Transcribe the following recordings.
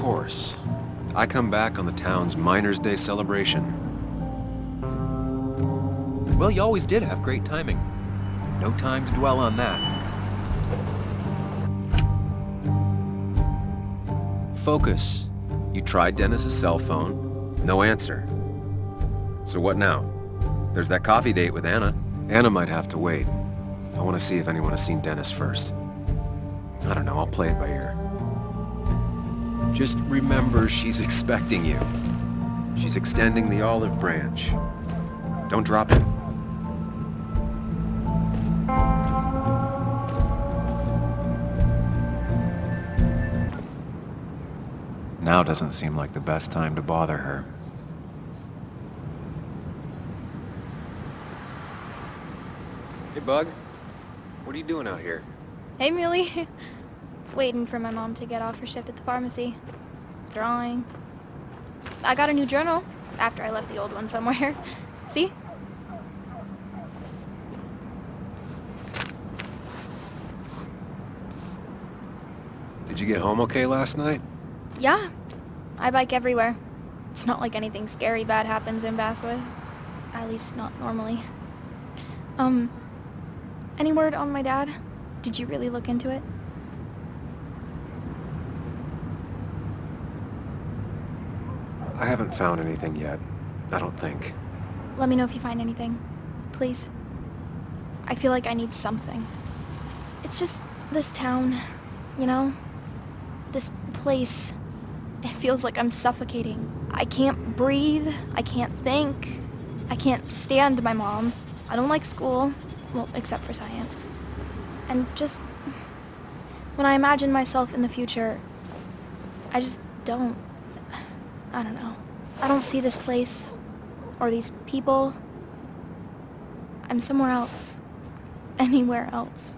course. I come back on the town's Miners' Day celebration. Well, you always did have great timing. No time to dwell on that. Focus. You tried Dennis's cell phone. No answer. So what now? There's that coffee date with Anna. Anna might have to wait. I want to see if anyone has seen Dennis first. I don't know, I'll play it by ear. Just remember she's expecting you. She's extending the olive branch. Don't drop it. Now doesn't seem like the best time to bother her. Hey, Bug. What are you doing out here? Hey, Muley. Waiting for my mom to get off her shift at the pharmacy. Drawing. I got a new journal after I left the old one somewhere. See? Did you get home okay last night? Yeah. I bike everywhere. It's not like anything scary bad happens in Basswood. At least not normally. Any word on my dad? Did you really look into it? I haven't found anything yet. I don't think. Let me know if you find anything. Please. I feel like I need something. It's just this town, you know? This place. It feels like I'm suffocating. I can't breathe. I can't think. I can't stand my mom. I don't like school. Well, except for science. And just... when I imagine myself in the future, I just don't... I don't know. I don't see this place, or these people. I'm somewhere else. Anywhere else.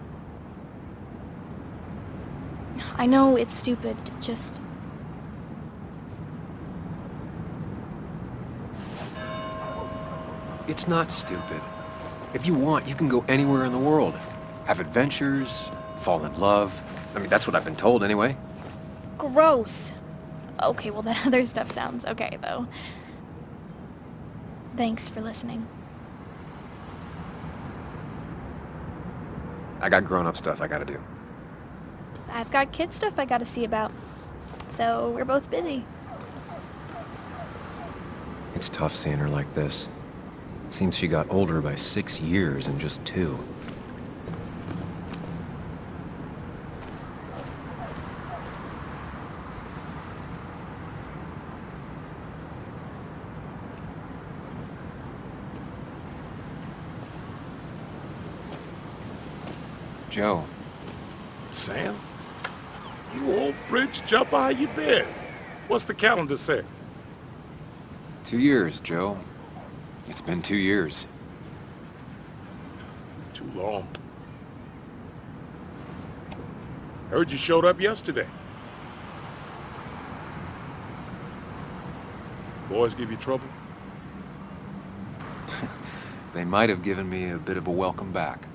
I know it's stupid, just... It's not stupid. If you want, you can go anywhere in the world. Have adventures, fall in love. I mean, that's what I've been told anyway. Gross. Okay, well that other stuff sounds okay, though. Thanks for listening. I got grown-up stuff I gotta do. I've got kid stuff I gotta see about. So we're both busy. It's tough seeing her like this. Seems she got older by 6 years in just 2. Joe. Sam? You old bridge jumper, how you been? What's the calendar say? 2 years, Joe. It's been 2 years. Too long. Heard you showed up yesterday. Boys give you trouble? They might have given me a bit of a welcome back.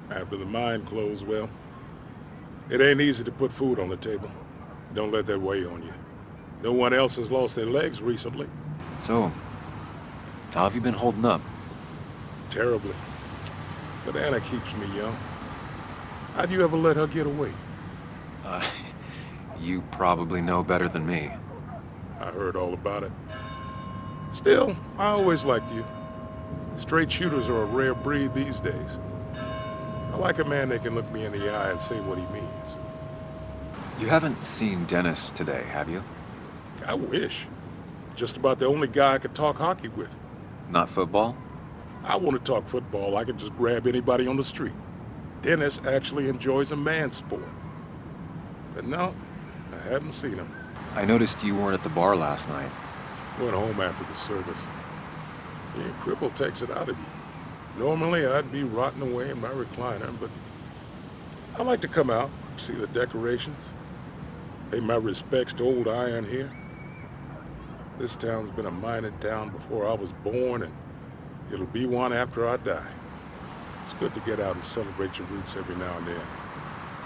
After the mine closed, well, it ain't easy to put food on the table. Don't let that weigh on you. No one else has lost their legs recently. So, how have you been holding up? Terribly. But Anna keeps me young. How'd you ever let her get away? You probably know better than me. I heard all about it. Still, I always liked you. Straight shooters are a rare breed these days. I like a man that can look me in the eye and say what he means. You haven't seen Dennis today, have you? I wish. Just about the only guy I could talk hockey with. Not football? I want to talk football. I can just grab anybody on the street. Dennis actually enjoys a man's sport. But no, I haven't seen him. I noticed you weren't at the bar last night. Went home after the service. Yeah, cripple takes it out of you. Normally, I'd be rotting away in my recliner, but I like to come out, see the decorations, pay my respects to old Iron here. This town's been a mining town before I was born, and it'll be one after I die. It's good to get out and celebrate your roots every now and then.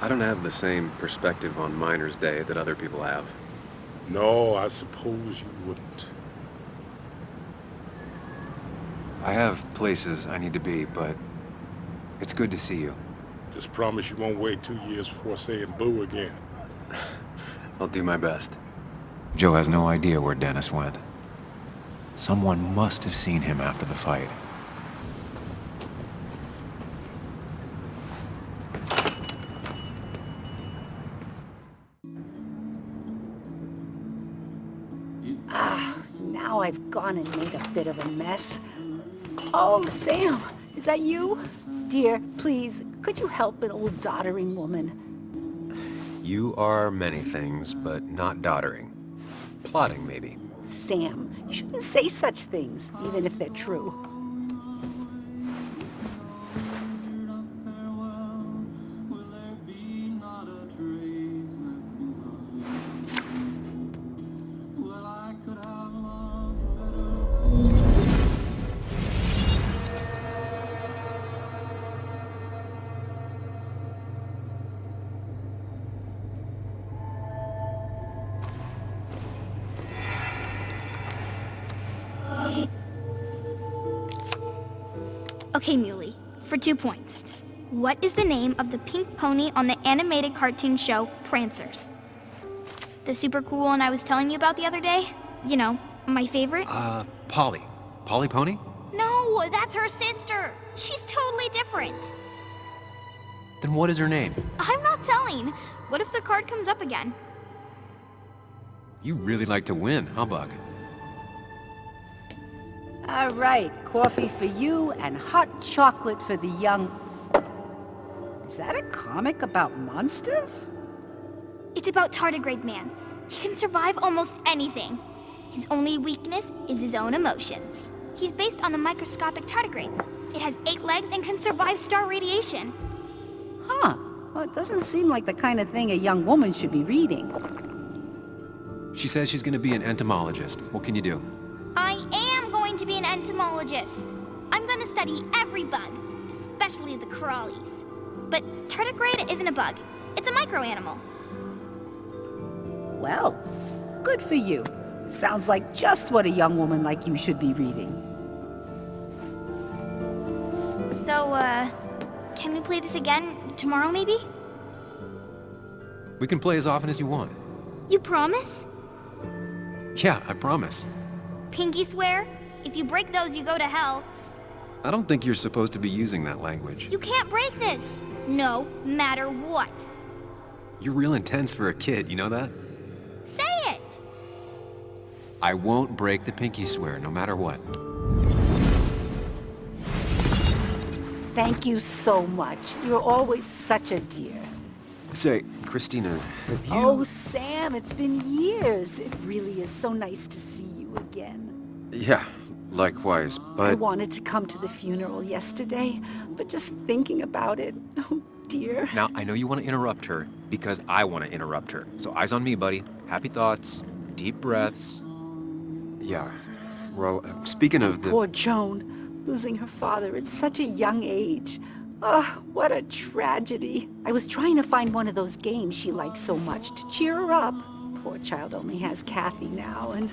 I don't have the same perspective on Miners' Day that other people have. No, I suppose you wouldn't. I have places I need to be, but it's good to see you. Just promise you won't wait 2 years before saying boo again. I'll do my best. Joe has no idea where Dennis went. Someone must have seen him after the fight. Now I've gone and made a bit of a mess. Oh, Sam, is that you? Dear, please, could you help an old doddering woman? You are many things, but not doddering. Plotting, maybe. Sam, you shouldn't say such things, even if they're true. Okay, Muley, for 2 points. What is the name of the pink pony on the animated cartoon show Prancers? The super cool one I was telling you about the other day? You know, my favorite? Polly. Polly Pony? No, that's her sister. She's totally different. Then what is her name? I'm not telling. What if the card comes up again? You really like to win, huh, Bug? All right, coffee for you and hot chocolate for the young... Is that a comic about monsters? It's about Tardigrade Man. He can survive almost anything. His only weakness is his own emotions. He's based on the microscopic tardigrades. It has 8 legs and can survive star radiation. Huh. Well, it doesn't seem like the kind of thing a young woman should be reading. She says she's gonna be an entomologist. What can you do? I am going to be an entomologist. I'm going to study every bug, especially the crawlies. But tardigrade isn't a bug. It's a microanimal. Well, good for you. Sounds like just what a young woman like you should be reading. So, can we play this again tomorrow, maybe? We can play as often as you want. You promise? Yeah, I promise. Pinky swear? If you break those, you go to hell. I don't think you're supposed to be using that language. You can't break this. No matter what. You're real intense for a kid, you know that? Say it! I won't break the pinky swear, no matter what. Thank you so much. You're always such a dear. Say, Christina, have you... Oh, Sam, it's been years. It really is so nice to see you again. Yeah, likewise, I but... wanted to come to the funeral yesterday, but just thinking about it, oh dear. Now, I know you want to interrupt her, because I want to interrupt her. So eyes on me, buddy. Happy thoughts, deep breaths. Yeah, well, speaking of the... Poor Joan, losing her father at such a young age. Oh, what a tragedy. I was trying to find one of those games she likes so much to cheer her up. Poor child only has Kathy now, and,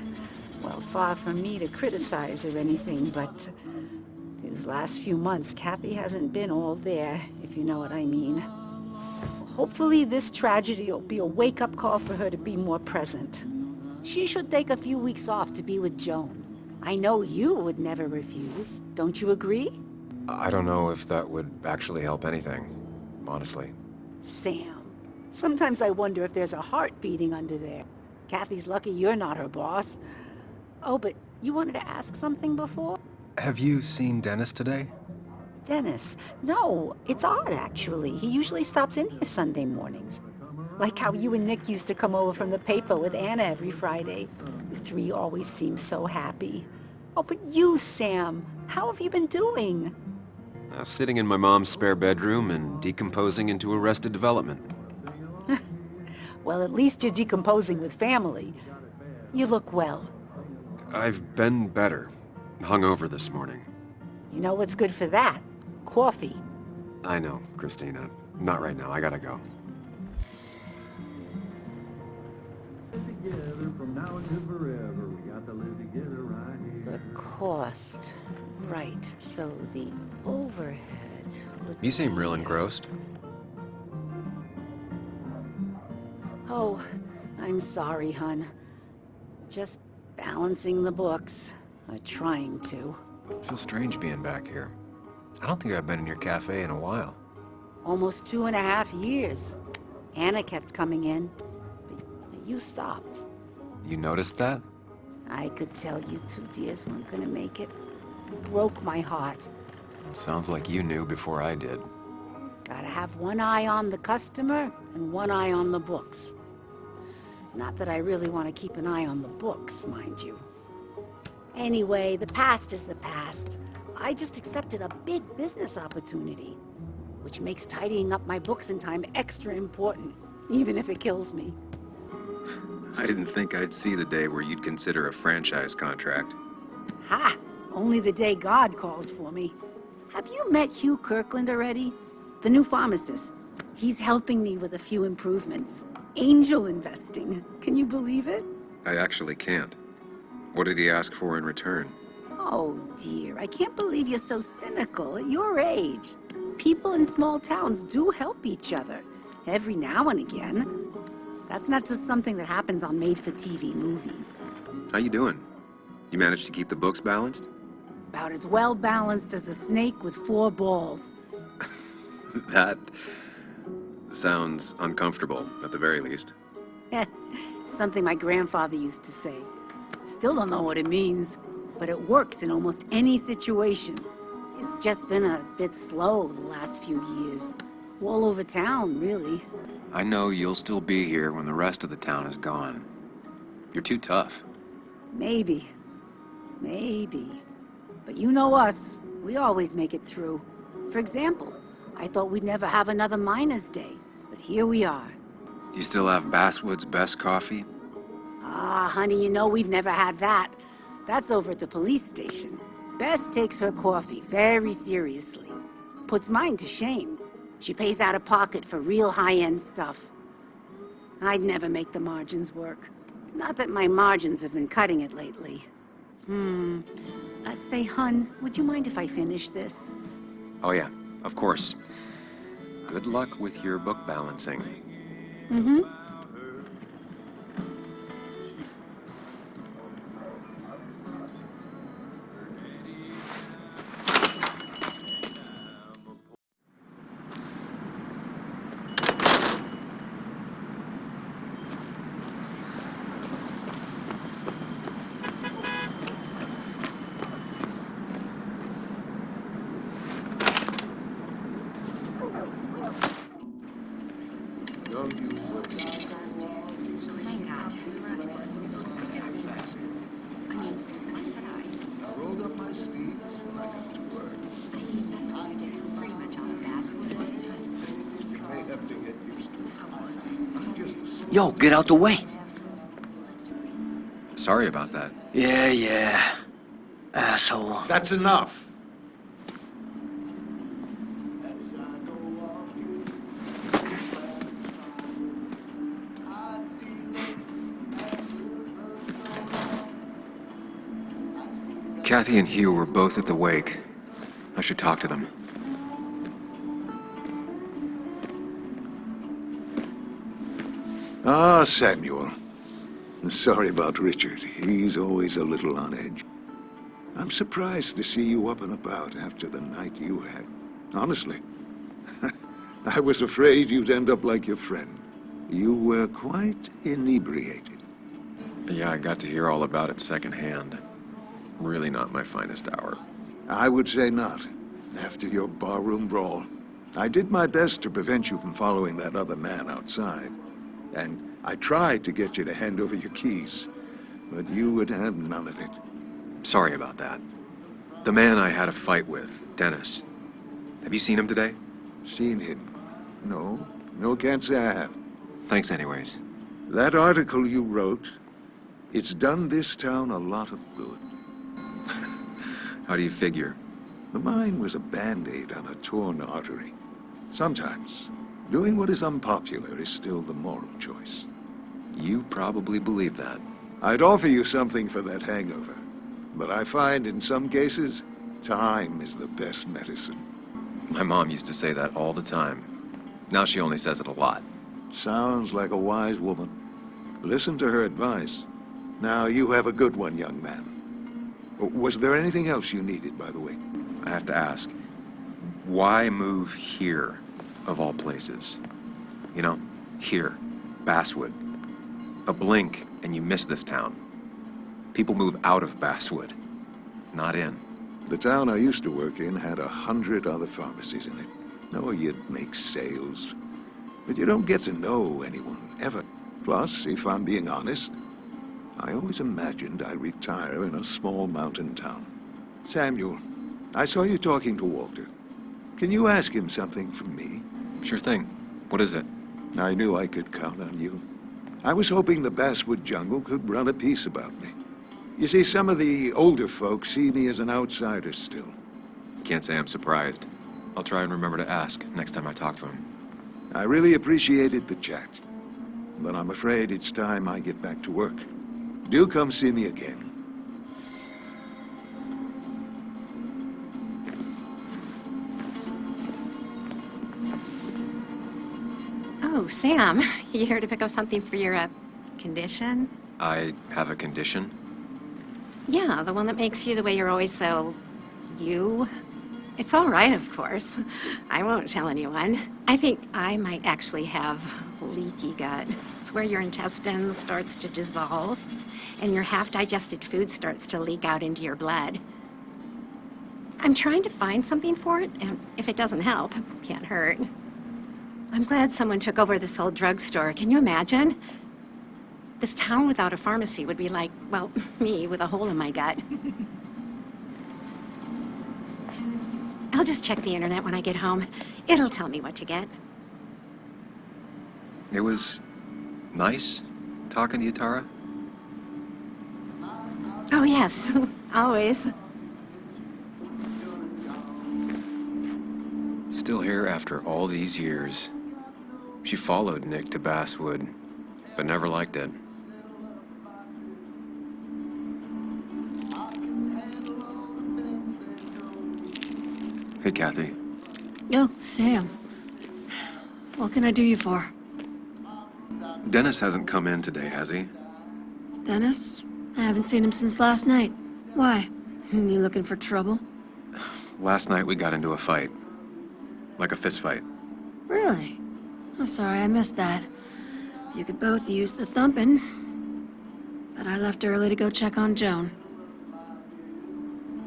well, far from me to criticize or anything, but these last few months, Kathy hasn't been all there, if you know what I mean. Hopefully this tragedy will be a wake-up call for her to be more present. She should take a few weeks off to be with Joan. I know you would never refuse. Don't you agree? I don't know if that would actually help anything, honestly. Sam, sometimes I wonder if there's a heart beating under there. Kathy's lucky you're not her boss. Oh, but you wanted to ask something before? Have you seen Dennis today? Dennis? No, it's odd, actually. He usually stops in here Sunday mornings. Like how you and Nick used to come over from the paper with Anna every Friday. You three always seem so happy. Oh, but you, Sam, how have you been doing? Sitting in my mom's spare bedroom and decomposing into Arrested Development. Well, at least you're decomposing with family. You look well. I've been better. Hungover this morning. You know what's good for that? Coffee. I know, Christina. Not right now. I gotta go. from now until forever. We got to live together right here. The cost. Right, so the overhead would You seem real be- engrossed. Oh, I'm sorry, hun. Just balancing the books. Or trying to. It feels strange being back here. I don't think I've been in your cafe in a while. Almost 2.5 years. Anna kept coming in, but you stopped. You noticed that? I could tell you two dears weren't gonna make it. It broke my heart. Sounds like you knew before I did. Gotta have one eye on the customer and one eye on the books. Not that I really want to keep an eye on the books, mind you. Anyway, the past is the past. I just accepted a big business opportunity, which makes tidying up my books in time extra important, even if it kills me. I didn't think I'd see the day where you'd consider a franchise contract. Ha! Only the day God calls for me. Have you met Hugh Kirkland already? The new pharmacist. He's helping me with a few improvements. Angel investing. Can you believe it? I actually can't. What did he ask for in return? Oh dear, I can't believe you're so cynical at your age. People in small towns do help each other, every now and again. That's not just something that happens on made-for-TV movies. How you doing? You managed to keep the books balanced? About as well balanced as a snake with 4 balls. That sounds uncomfortable, at the very least. Something my grandfather used to say. Still don't know what it means, but it works in almost any situation. It's just been a bit slow the last few years. All over town, really. I know you'll still be here when the rest of the town is gone. You're too tough. Maybe. But you know us. We always make it through. For example, I thought we'd never have another Miners' Day, but here we are. You still have Basswood's best coffee? Ah, honey, you know we've never had that. That's over at the police station. Bess takes her coffee very seriously. Puts mine to shame. She pays out of pocket for real high-end stuff. I'd never make the margins work. Not that my margins have been cutting it lately. Say, hun, would you mind if I finish this? Oh yeah, of course. Good luck with your book balancing. Mm-hmm. Yo, get out the way. Sorry about that. Yeah. Asshole. That's enough. Kathy and Hugh were both at the wake. I should talk to them. Ah, Samuel. Sorry about Richard. He's always a little on edge. I'm surprised to see you up and about after the night you had. Honestly. I was afraid you'd end up like your friend. You were quite inebriated. Yeah, I got to hear all about it secondhand. Really not my finest hour. I would say not. After your barroom brawl, I did my best to prevent you from following that other man outside. And I tried to get you to hand over your keys, but you would have none of it. Sorry about that. The man I had a fight with, Dennis. Have you seen him today? Seen him? No. No, can't say I have. Thanks anyways. That article you wrote, it's done this town a lot of good. How do you figure? The mine was a band-aid on a torn artery. Sometimes, doing what is unpopular is still the moral choice. You probably believe that. I'd offer you something for that hangover, but I find in some cases, time is the best medicine. My mom used to say that all the time. Now she only says it a lot. Sounds like a wise woman. Listen to her advice. Now, you have a good one, young man. Was there anything else you needed, by the way? I have to ask, why move here, of all places? You know, here, Basswood. A blink and you miss this town. People move out of Basswood, not in. The town I used to work in had 100 other pharmacies in it. Oh, you'd make sales. But you don't get to know anyone, ever. Plus, if I'm being honest, I always imagined I'd retire in a small mountain town. Samuel, I saw you talking to Walter. Can you ask him something from me? Sure thing. What is it? I knew I could count on you. I was hoping the Basswood jungle could run a piece about me. You see, some of the older folks see me as an outsider still. Can't say I'm surprised. I'll try and remember to ask next time I talk to him. I really appreciated the chat, but I'm afraid it's time I get back to work. Do come see me again. Oh, Sam, you here to pick up something for your, condition? I have a condition? Yeah, the one that makes you the way you're always so... you? It's all right, of course. I won't tell anyone. I think I might actually have leaky gut. It's where your intestine starts to dissolve, and your half-digested food starts to leak out into your blood. I'm trying to find something for it, and if it doesn't help, it can't hurt. I'm glad someone took over this old drugstore. Can you imagine? This town without a pharmacy would be like, well, me with a hole in my gut. I'll just check the internet when I get home. It'll tell me what to get. It was nice talking to you, Tara. Oh, yes. Always. Still here after all these years. She followed Nick to Basswood, but never liked it. Hey, Kathy. Oh, Sam. What can I do you for? Dennis hasn't come in today, has he? Dennis? I haven't seen him since last night. Why? You looking for trouble? Last night we got into a fight. Like a fist fight. Really? I'm sorry I missed that. You could both use the thumping. But I left early to go check on Joan.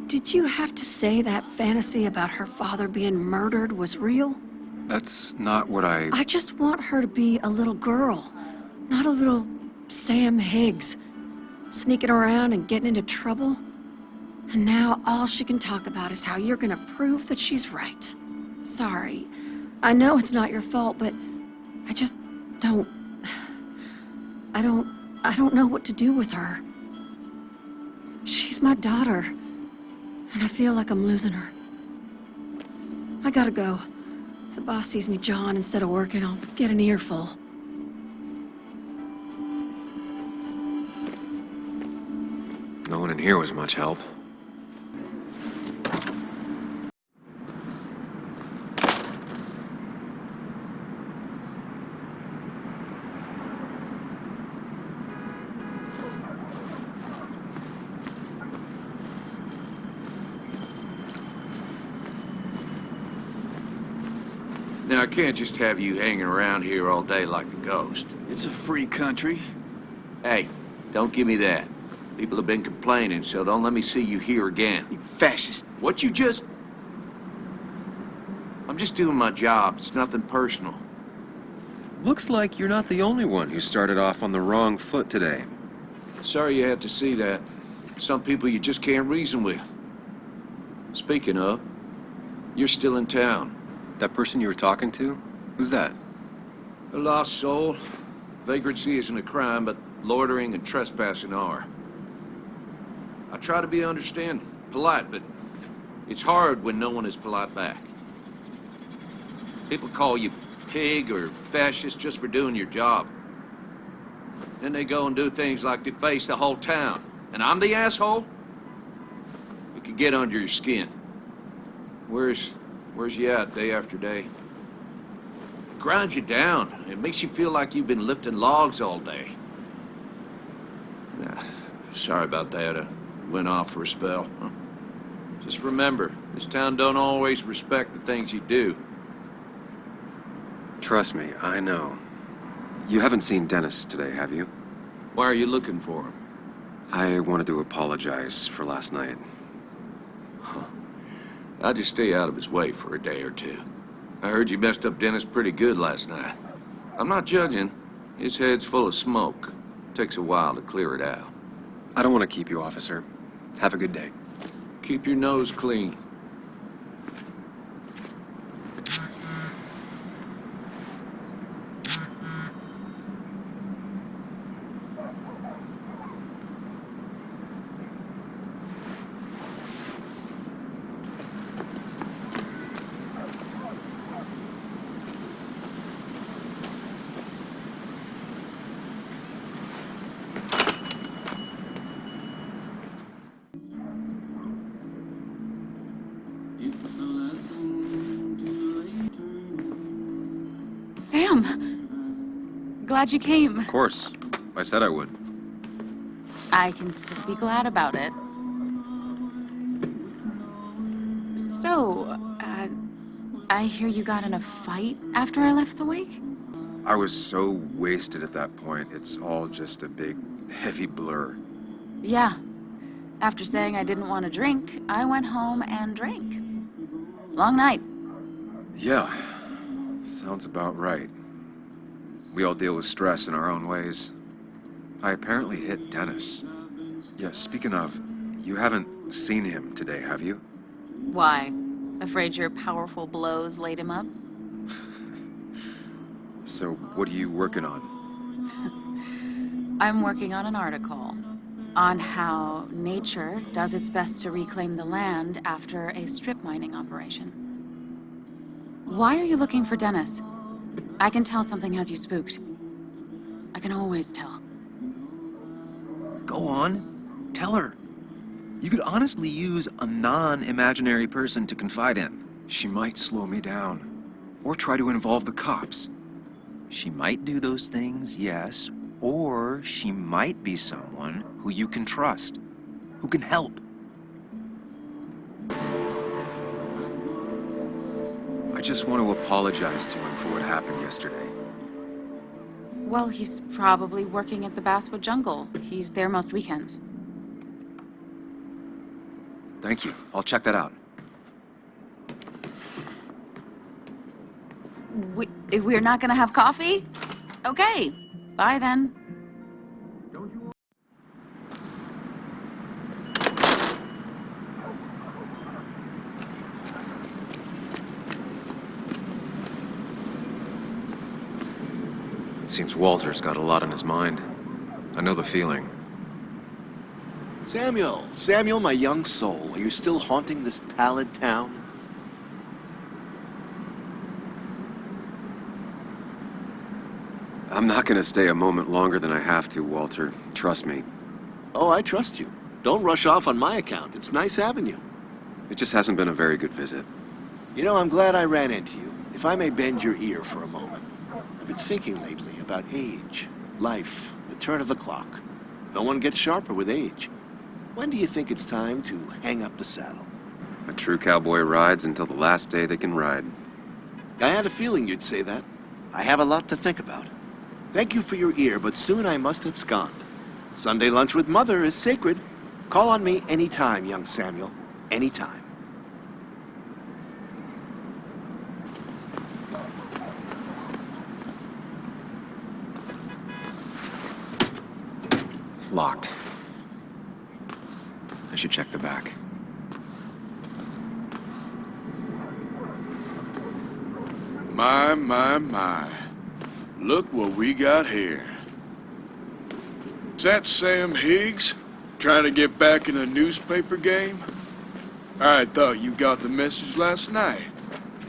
Did you have to say that fantasy about her father being murdered was real? That's not what I just want her to be a little girl, not a little Sam Higgs, sneaking around and getting into trouble. And now all she can talk about is how you're gonna prove that she's right. Sorry. I know it's not your fault, but I just don't... I don't know what to do with her. She's my daughter, and I feel like I'm losing her. I gotta go. If the boss sees me jawing instead of working, I'll get an earful. No one in here was much help. Now, I can't just have you hanging around here all day like a ghost. It's a free country. Hey, don't give me that. People have been complaining, so don't let me see you here again. You fascist. What you just... I'm just doing my job. It's nothing personal. Looks like you're not the only one who started off on the wrong foot today. Sorry you had to see that. Some people you just can't reason with. Speaking of, you're still in town. That person you were talking to? Who's that? A lost soul. Vagrancy isn't a crime, but loitering and trespassing are. I try to be understanding, polite, but it's hard when no one is polite back. People call you pig or fascist just for doing your job. Then they go and do things like deface the whole town. And I'm the asshole? It could get under your skin. Where's you at day after day? It grinds you down. It makes you feel like you've been lifting logs all day. Nah, sorry about that. I went off for a spell. Just remember, this town don't always respect the things you do. Trust me, I know. You haven't seen Dennis today, have you? Why are you looking for him? I wanted to apologize for last night. I'll just stay out of his way for a day or two. I heard you messed up Dennis pretty good last night. I'm not judging. His head's full of smoke. Takes a while to clear it out. I don't want to keep you, officer. Have a good day. Keep your nose clean. Sam! Glad you came. Of course. I said I would. I can still be glad about it. So, I hear you got in a fight after I left the wake? I was so wasted at that point, it's all just a big, heavy blur. Yeah. After saying I didn't want to drink, I went home and drank. Long night. Yeah. Sounds about right. We all deal with stress in our own ways. I apparently hit Dennis. Yeah, speaking of, you haven't seen him today, have you? Why? Afraid your powerful blows laid him up? So, what are you working on? I'm working on an article on how nature does its best to reclaim the land after a strip mining operation. Why are you looking for Dennis? I can tell something has you spooked. I can always tell. Go on. Tell her. You could honestly use a non-imaginary person to confide in. She might slow me down. Or try to involve the cops. She might do those things, yes. Or she might be someone who you can trust. Who can help. I just want to apologize to him for what happened yesterday. Well, he's probably working at the Basswood jungle. He's there most weekends. Thank you. I'll check that out. We're not gonna have coffee? Okay. Bye then. Seems Walter's got a lot on his mind. I know the feeling. Samuel, my young soul, are you still haunting this pallid town? I'm not gonna stay a moment longer than I have to, Walter. Trust me. Oh, I trust you. Don't rush off on my account. It's nice having you. It just hasn't been a very good visit. You know, I'm glad I ran into you. If I may bend your ear for a moment. I've been thinking lately about age, life, the turn of the clock. No one gets sharper with age. When do you think it's time to hang up the saddle? A true cowboy rides until the last day they can ride. I had a feeling you'd say that. I have a lot to think about. Thank you for your ear, but soon I must abscond. Sunday lunch with Mother is sacred. Call on me anytime, young Samuel. Anytime. Locked. I should check the back. My. Look what we got here. Is that Sam Higgs? Trying to get back in the newspaper game? I thought you got the message last night.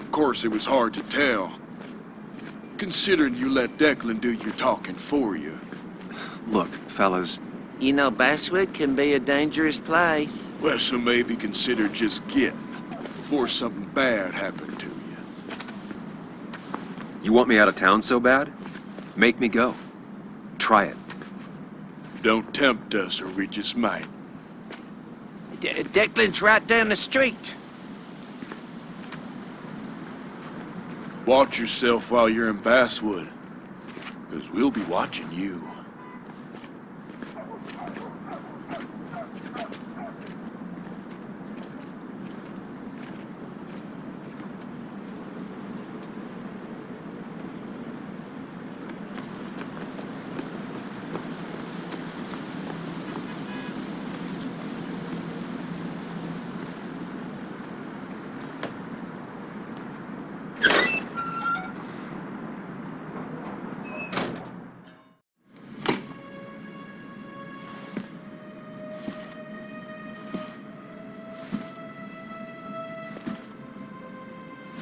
Of course, it was hard to tell. Considering you let Declan do your talking for you. Look, fellas. You know, Basswood can be a dangerous place. Well, so maybe consider just getting before something bad happened to you. You want me out of town so bad? Make me go. Try it. Don't tempt us, or we just might. Declan's right down the street. Watch yourself while you're in Basswood, because we'll be watching you.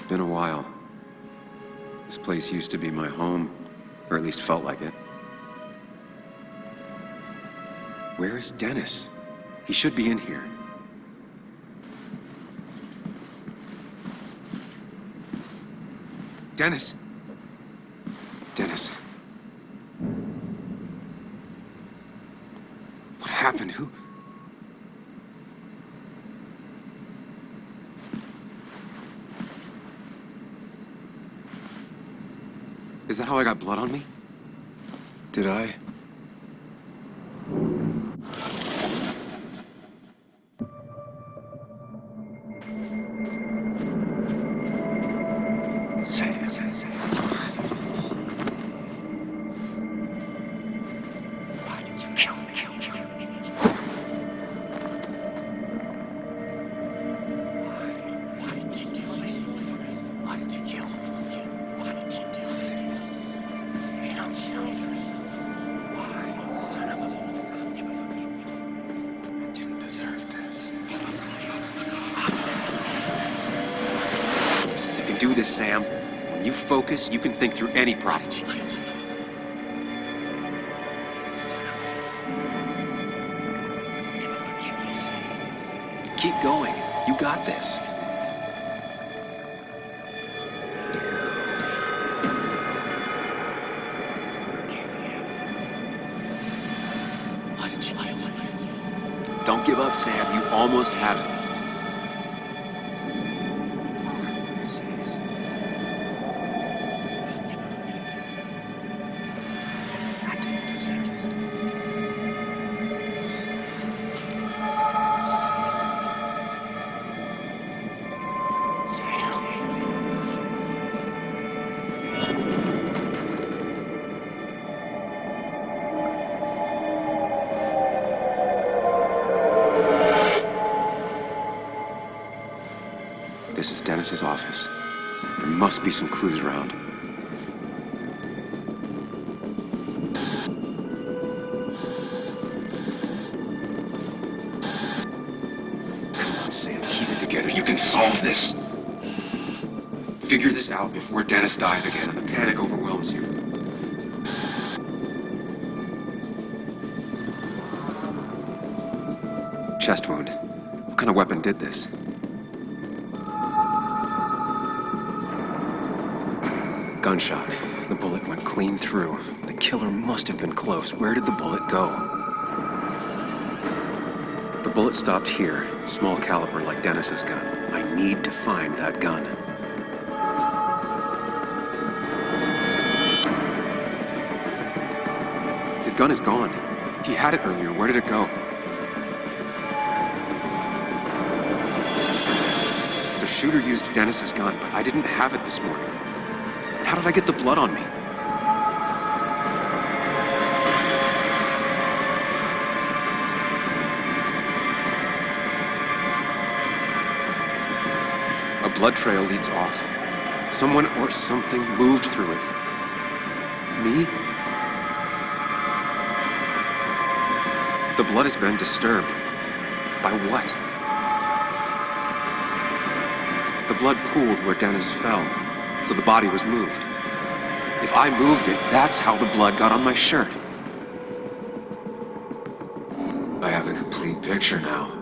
Been a while. This place used to be my home, or at least felt like it. Where is Dennis? He should be in here. Dennis! Dennis. What happened? Who? Is that how I got blood on me? Did I? Do this, Sam. When you focus, you can think through any problem. Keep going. You got this. Don't give up, Sam. You almost have it. This is Dennis's office. There must be some clues around. Sam, keep it together. You can solve this. Figure this out before Dennis dies again and the panic overwhelms you. Chest wound. What kind of weapon did this? Gunshot. The bullet went clean through. The killer must have been close. Where did the bullet go? The bullet stopped here. Small caliber like Dennis's gun. I need to find that gun. His gun is gone. He had it earlier. Where did it go? The shooter used Dennis's gun, but I didn't have it this morning. How did I get the blood on me? A blood trail leads off. Someone or something moved through it. Me? The blood has been disturbed. By what? The blood pooled where Dennis fell. So the body was moved. If I moved it, that's how the blood got on my shirt. picture now.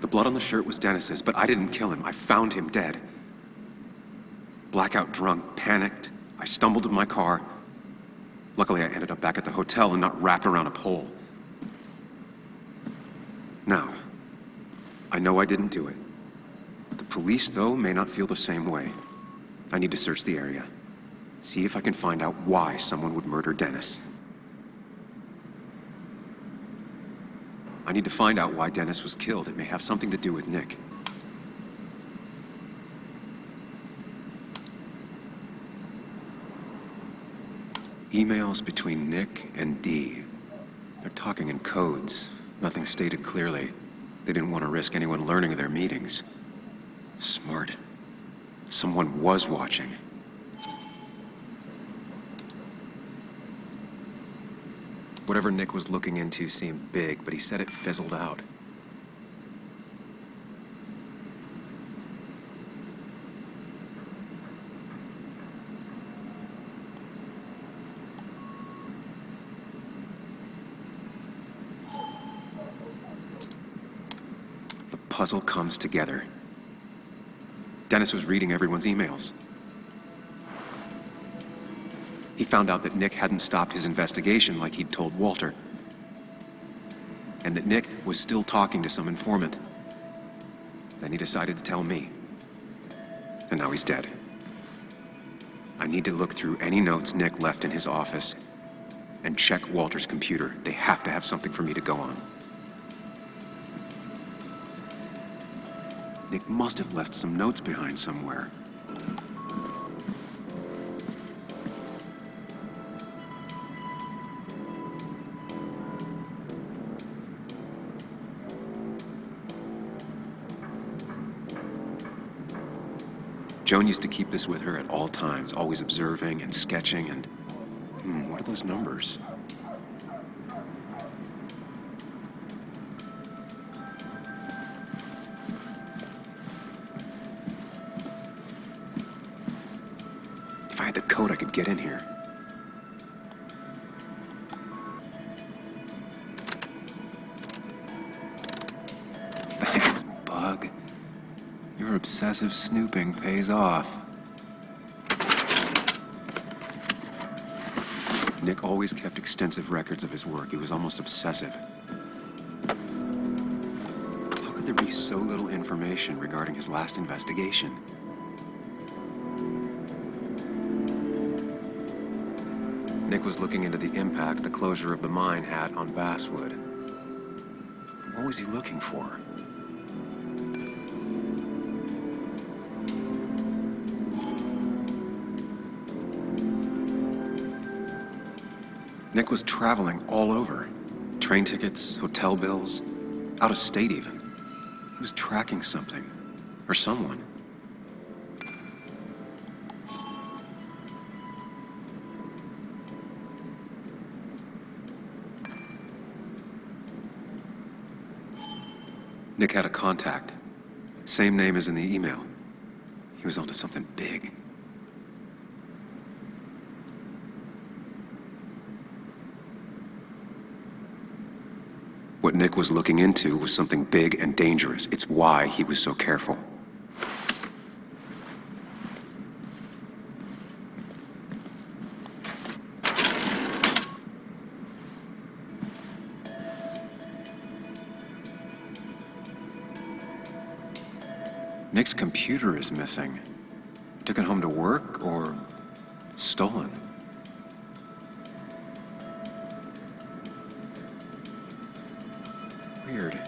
The blood on the shirt was Dennis's, but I didn't kill him. I found him dead. Blackout drunk, panicked. I stumbled to my car. Luckily, I ended up back at the hotel and not wrapped around a pole. Now, I know I didn't do it. The police, though, may not feel the same way. I need to search the area. See if I can find out why someone would murder Dennis. I need to find out why Dennis was killed. It may have something to do with Nick. Emails between Nick and Dee. They're talking in codes. Nothing stated clearly. They didn't want to risk anyone learning of their meetings. Smart. Someone was watching. Whatever Nick was looking into seemed big, but he said it fizzled out. The puzzle comes together. Dennis was reading everyone's emails. He found out that Nick hadn't stopped his investigation like he'd told Walter. And that Nick was still talking to some informant. Then he decided to tell me. And now he's dead. I need to look through any notes Nick left in his office and check Walter's computer. They have to have something for me to go on. Nick must have left some notes behind somewhere. Joan used to keep this with her at all times, always observing and sketching and... what are those numbers? If I had the code, I could get in here. Thanks, Bug. Your obsessive snooping pays off. Nick always kept extensive records of his work. He was almost obsessive. How could there be so little information regarding his last investigation? Nick was looking into the impact the closure of the mine had on Basswood. What was he looking for? Nick was traveling all over. Train tickets, hotel bills, out of state even. He was tracking something. Or someone. Nick had a contact. Same name as in the email. He was onto something big. What Nick was looking into was something big and dangerous. It's why he was so careful. Nick's computer is missing. Took it home to work or stolen? Weird.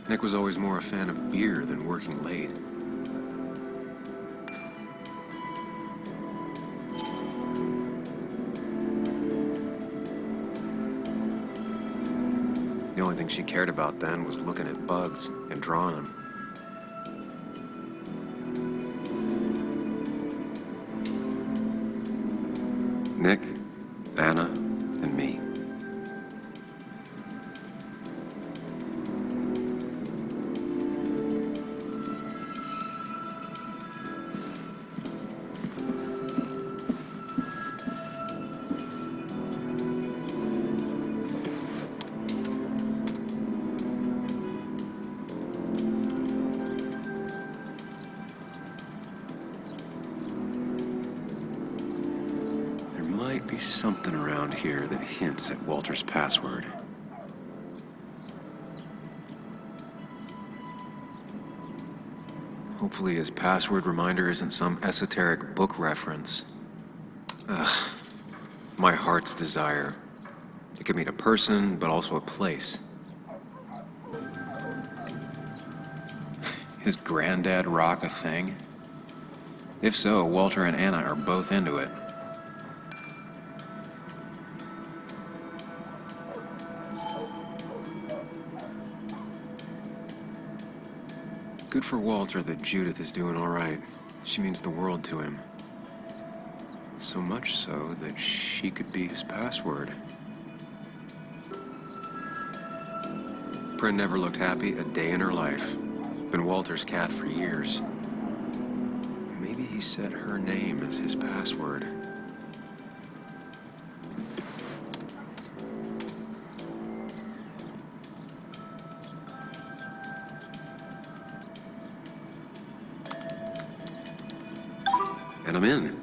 Nick was always more a fan of beer than working late. The only thing she cared about then was looking at bugs and drawing them. Nick, Anna, and me. Might be something around here that hints at Walter's password. Hopefully his password reminder isn't some esoteric book reference. Ugh. My heart's desire. It could mean a person, but also a place. His granddad rock a thing? If so, Walter and Anna are both into it. Good for Walter that Judith is doing all right. She means the world to him. So much so that she could be his password. Prin never looked happy a day in her life. Been Walter's cat for years. Maybe he set her name as his password. And I'm in.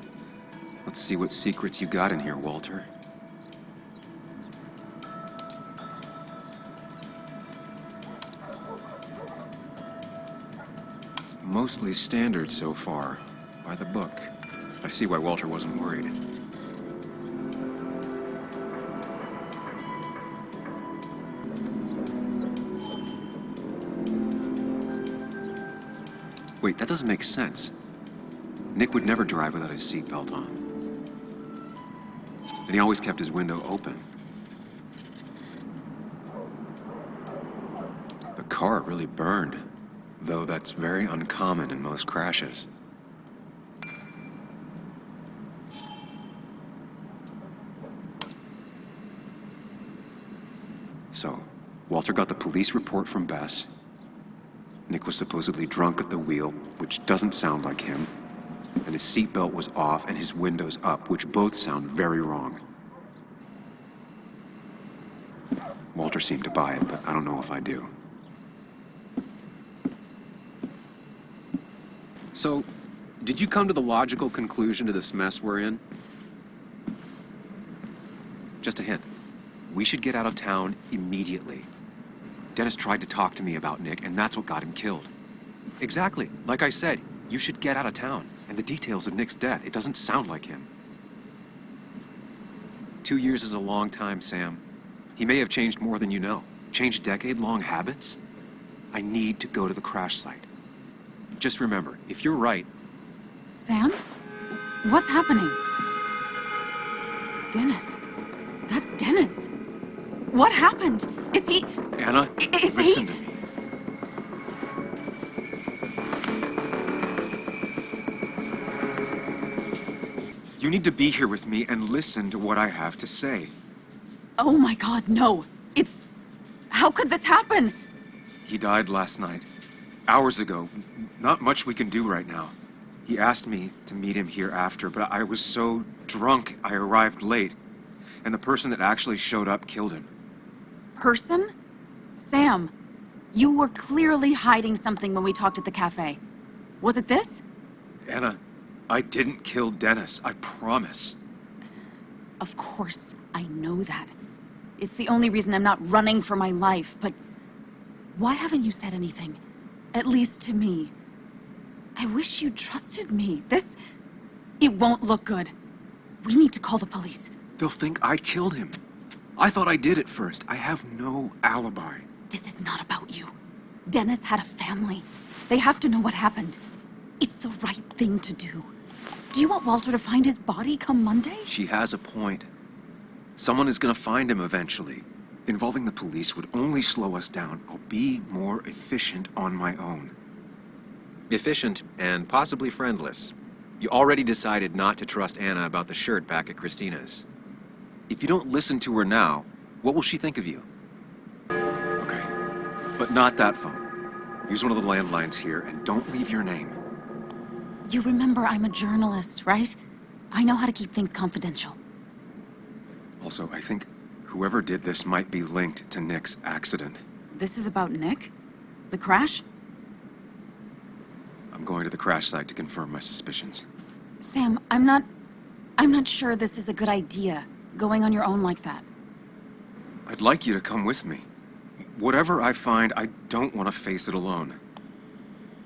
Let's see what secrets you got in here, Walter. Mostly standard so far, by the book. I see why Walter wasn't worried. Wait, that doesn't make sense. Nick would never drive without his seatbelt on. And he always kept his window open. The car really burned, though that's very uncommon in most crashes. So, Walter got the police report from Bess. Nick was supposedly drunk at the wheel, which doesn't sound like him. And his seatbelt was off and his windows up, which both sound very wrong. Walter seemed to buy it, but I don't know if I do. So, did you come to the logical conclusion to this mess we're in? Just a hint. We should get out of town immediately. Dennis tried to talk to me about Nick, and that's what got him killed. Exactly. Like I said, you should get out of town. And the details of Nick's death, it doesn't sound like him. 2 years is a long time, Sam. He may have changed more than you know. Changed decade-long habits? I need to go to the crash site. Just remember, if you're right... Sam? What's happening? Dennis. That's Dennis. What happened? Is he... Anna, Is listen to me. You need to be here with me and listen to what I have to say. Oh my God, no. How could this happen? He died last night. Hours ago. Not much we can do right now. He asked me to meet him here after, but I was so drunk I arrived late. And the person that actually showed up killed him. Person? Sam, you were clearly hiding something when we talked at the cafe. Was it this? Anna, I didn't kill Dennis, I promise. Of course, I know that. It's the only reason I'm not running for my life, but why haven't you said anything? At least to me. I wish you trusted me. It won't look good. We need to call the police. They'll think I killed him. I thought I did at first. I have no alibi. This is not about you. Dennis had a family. They have to know what happened. It's the right thing to do. Do you want Walter to find his body come Monday? She has a point. Someone is gonna find him eventually. Involving the police would only slow us down. I'll be more efficient on my own. Efficient and possibly friendless. You already decided not to trust Anna about the shirt back at Christina's. If you don't listen to her now, what will she think of you? Okay, but not that phone. Use one of the landlines here and don't leave your name. You remember I'm a journalist, right? I know how to keep things confidential. Also, I think whoever did this might be linked to Nick's accident. This is about Nick? The crash? I'm going to the crash site to confirm my suspicions. Sam, I'm not sure this is a good idea, going on your own like that. I'd like you to come with me. Whatever I find, I don't want to face it alone.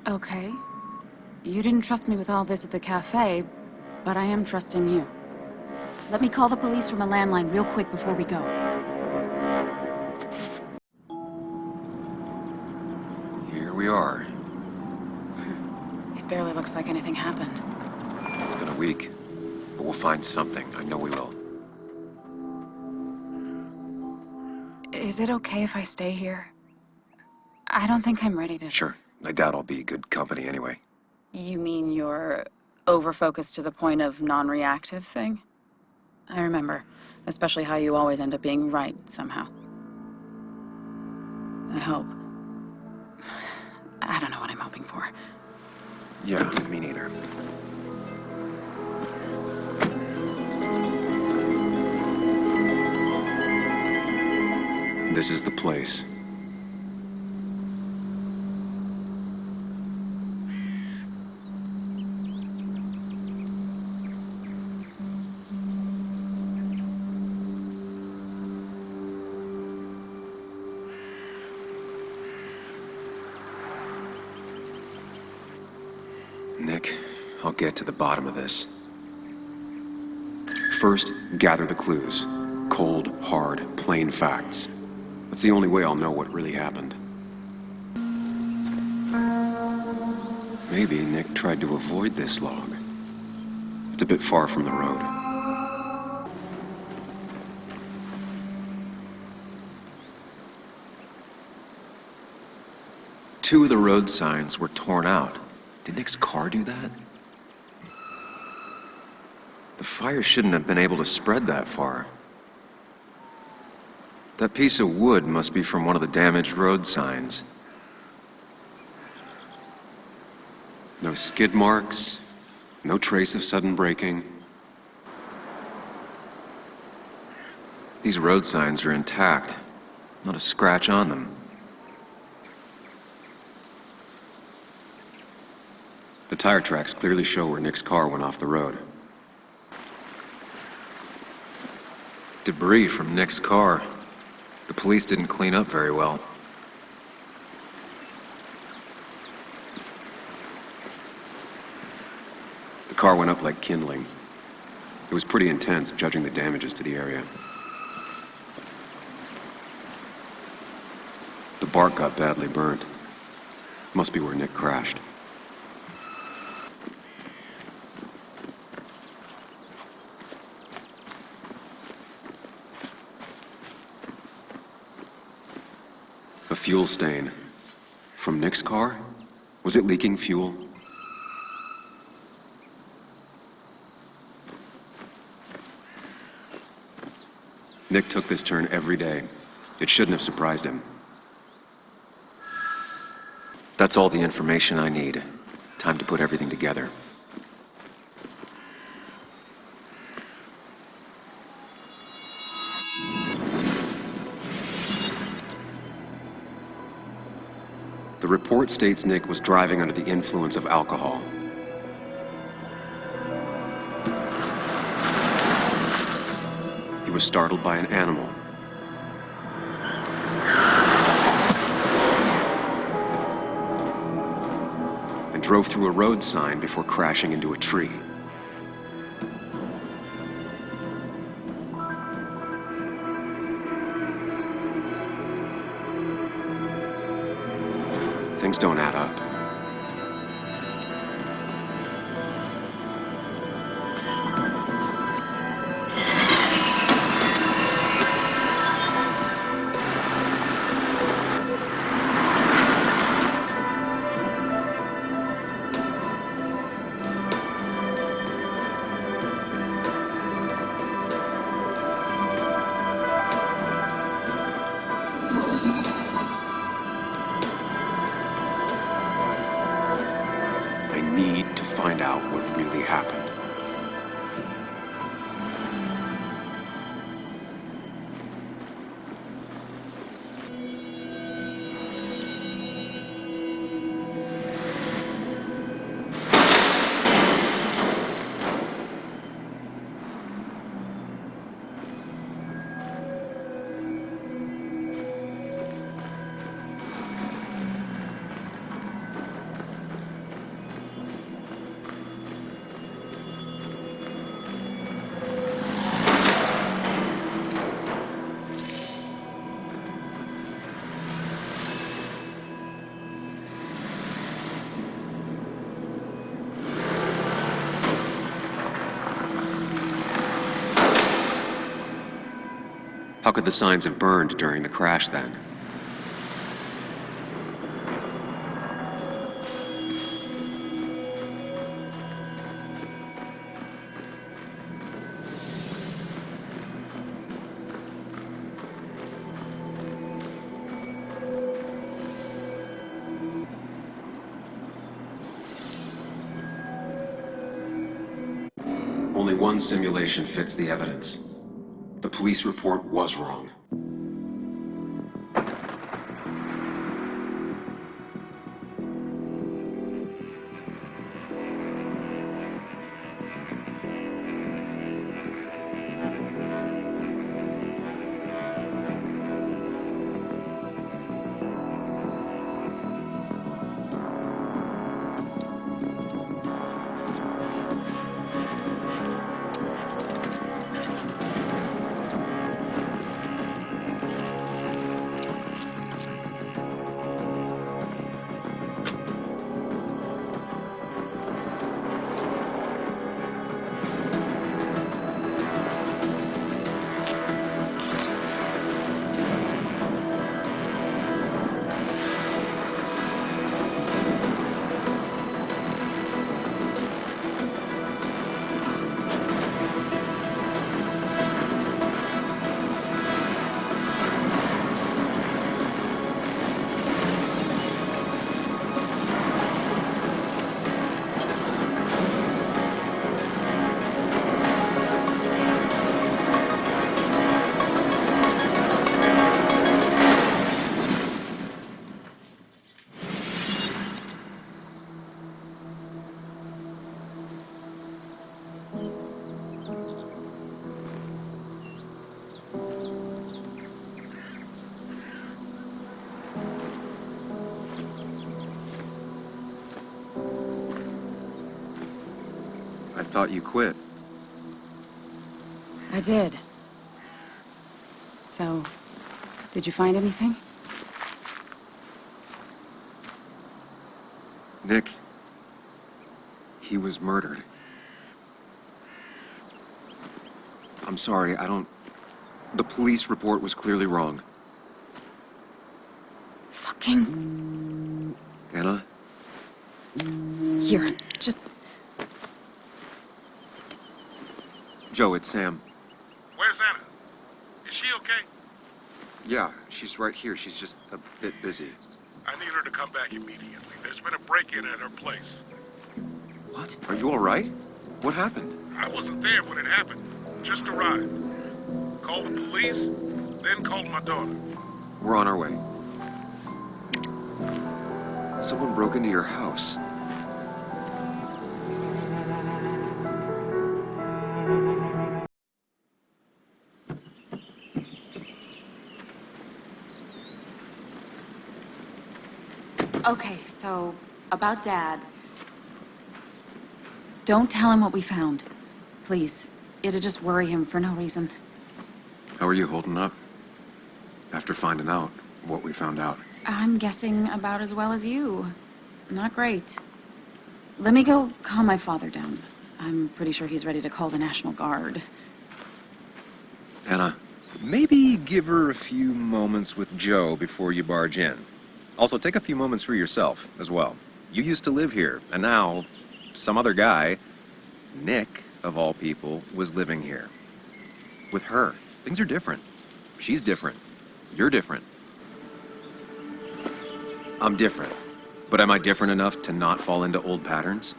Okay. You didn't trust me with all this at the cafe, but I am trusting you. Let me call the police from a landline real quick before we go. Here we are. It barely looks like anything happened. It's been a week, but we'll find something. I know we will. Is it okay if I stay here? I don't think I'm ready to... Sure. I doubt I'll be good company anyway. You mean you're over-focused to the point of non-reactive thing? I remember, especially how you always end up being right, somehow. I hope. I don't know what I'm hoping for. Yeah, me neither. This is the place. Nick, I'll get to the bottom of this. First, gather the clues. Cold, hard, plain facts. That's the only way I'll know what really happened. Maybe Nick tried to avoid this log. It's a bit far from the road. Two of the road signs were torn out. Did Nick's car do that? The fire shouldn't have been able to spread that far. That piece of wood must be from one of the damaged road signs. No skid marks, no trace of sudden braking. These road signs are intact, not a scratch on them. The tire tracks clearly show where Nick's car went off the road. Debris from Nick's car. The police didn't clean up very well. The car went up like kindling. It was pretty intense, judging the damages to the area. The bark got badly burnt. Must be where Nick crashed. A fuel stain. From Nick's car? Was it leaking fuel? Nick took this turn every day. It shouldn't have surprised him. That's all the information I need. Time to put everything together. The report states Nick was driving under the influence of alcohol. He was startled by an animal. And drove through a road sign before crashing into a tree. Things don't add up. I need to find out what really happened. How could the signs have burned during the crash then? Only one simulation fits the evidence. The police report was wrong. I thought you quit. I did. So, did you find anything? Nick, he was murdered. I'm sorry, the police report was clearly wrong. Fucking... Anna? Here, just... Joe, it's Sam. Where's Anna? Is she okay? Yeah, she's right here. She's just a bit busy. I need her to come back immediately. There's been a break-in at her place. What? Are you all right? What happened? I wasn't there when it happened. Just arrived. Called the police, then called my daughter. We're on our way. Someone broke into your house. Okay, so about Dad. Don't tell him what we found. Please. It'll just worry him for no reason. How are you holding up? After finding out what we found out. I'm guessing about as well as you. Not great. Let me go calm my father down. I'm pretty sure he's ready to call the National Guard. Anna, maybe give her a few moments with Joe before you barge in. Also, take a few moments for yourself as well. You used to live here, and now some other guy, Nick, of all people, was living here. With her. Things are different. She's different. You're different. I'm different. But am I different enough to not fall into old patterns?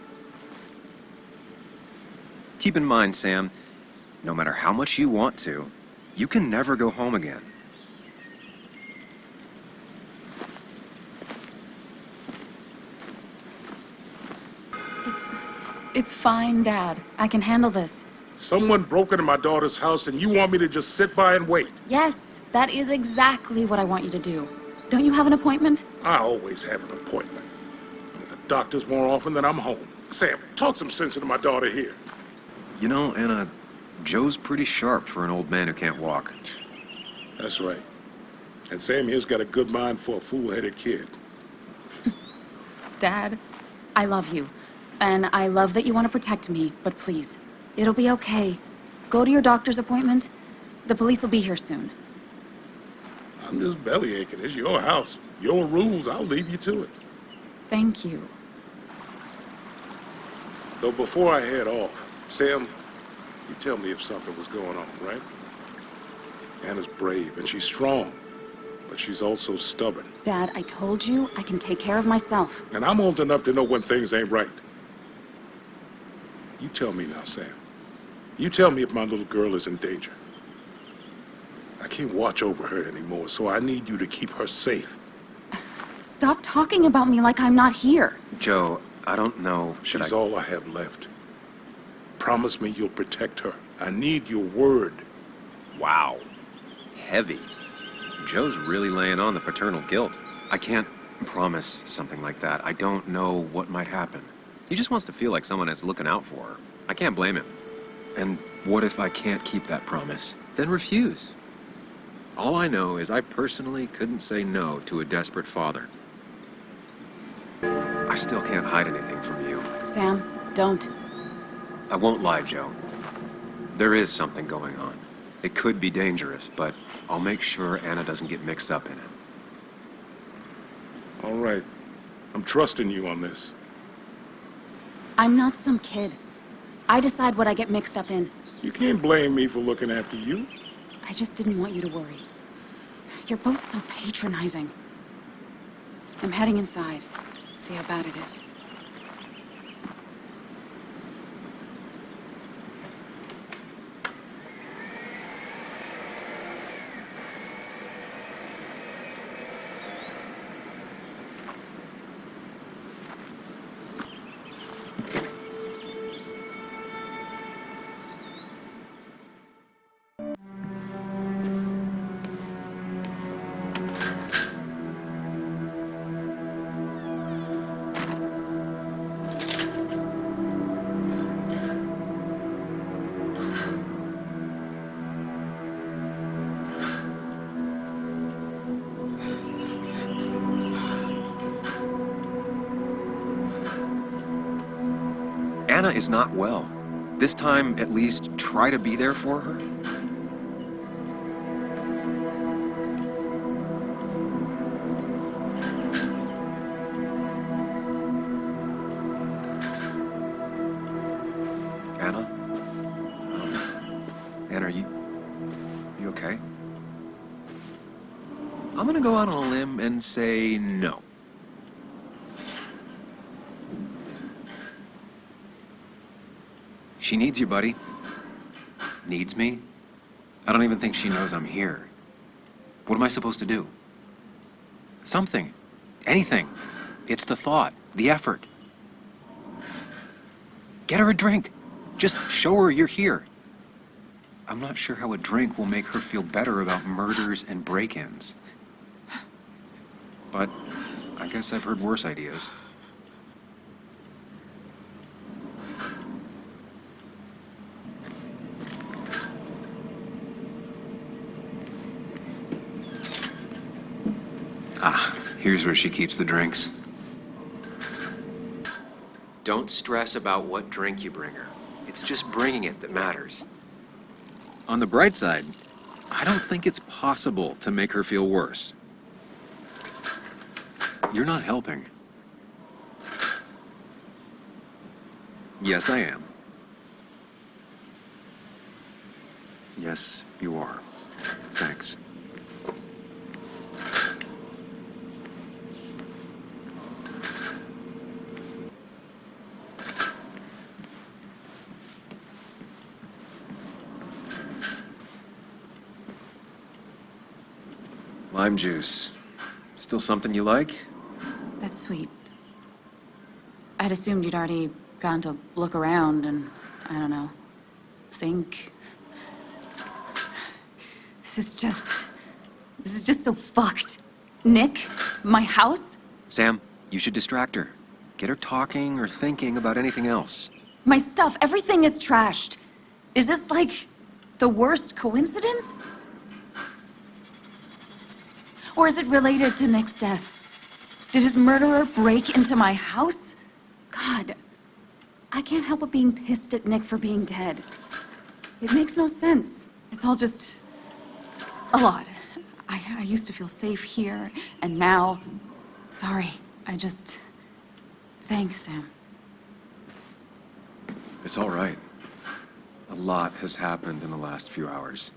Keep in mind, Sam, no matter how much you want to, you can never go home again. It's fine, Dad. I can handle this. Someone broke into my daughter's house and you want me to just sit by and wait? Yes, that is exactly what I want you to do. Don't you have an appointment? I always have an appointment. At the doctor's more often than I'm home. Sam, talk some sense into my daughter here. You know, Anna, Joe's pretty sharp for an old man who can't walk. That's right. And Sam here's got a good mind for a fool-headed kid. Dad, I love you. And I love that you want to protect me, but please, it'll be okay. Go to your doctor's appointment. The police will be here soon. I'm just bellyaching. It's your house. Your rules. I'll leave you to it. Thank you. Though before I head off, Sam, you tell me if something was going on, right? Anna's brave and she's strong, but she's also stubborn. Dad, I told you I can take care of myself. And I'm old enough to know when things ain't right. You tell me now, Sam. You tell me if my little girl is in danger. I can't watch over her anymore, so I need you to keep her safe. Stop talking about me like I'm not here. Joe, I don't know. She's all I have left. Promise me you'll protect her. I need your word. Wow. Heavy. Joe's really laying on the paternal guilt. I can't promise something like that. I don't know what might happen. He just wants to feel like someone is looking out for her. I can't blame him. And what if I can't keep that promise? Then refuse. All I know is I personally couldn't say no to a desperate father. I still can't hide anything from you. Sam, don't. I won't lie, Joe. There is something going on. It could be dangerous, but I'll make sure Anna doesn't get mixed up in it. All right. I'm trusting you on this. I'm not some kid. I decide what I get mixed up in. You can't blame me for looking after you. I just didn't want you to worry. You're both so patronizing. I'm heading inside. See how bad it is. Anna is not well. This time, at least, try to be there for her. Anna? Anna, are you okay? I'm gonna go out on a limb and say no. She needs you, buddy. Needs me? I don't even think she knows I'm here. What am I supposed to do? Something. Anything. It's the thought, the effort. Get her a drink. Just show her you're here. I'm not sure how a drink will make her feel better about murders and break-ins. But I guess I've heard worse ideas. Ah, here's where she keeps the drinks. Don't stress about what drink you bring her. It's just bringing it that matters. On the bright side, I don't think it's possible to make her feel worse. You're not helping. Yes, I am. Yes, you are. Thanks. Lime juice. Still something you like? That's sweet. I'd assumed you'd already gone to look around and, I don't know, think. This is just so fucked. Nick, my house, Sam, you should distract her. Get her talking or thinking about anything else. my stuff, everything is trashed. Is this like the worst coincidence? Or is it related to Nick's death? Did his murderer break into my house? God, I can't help but being pissed at Nick for being dead. It makes no sense. It's all just a lot. I used to feel safe here, and now, sorry, thanks, Sam. It's all right. A lot has happened in the last few hours.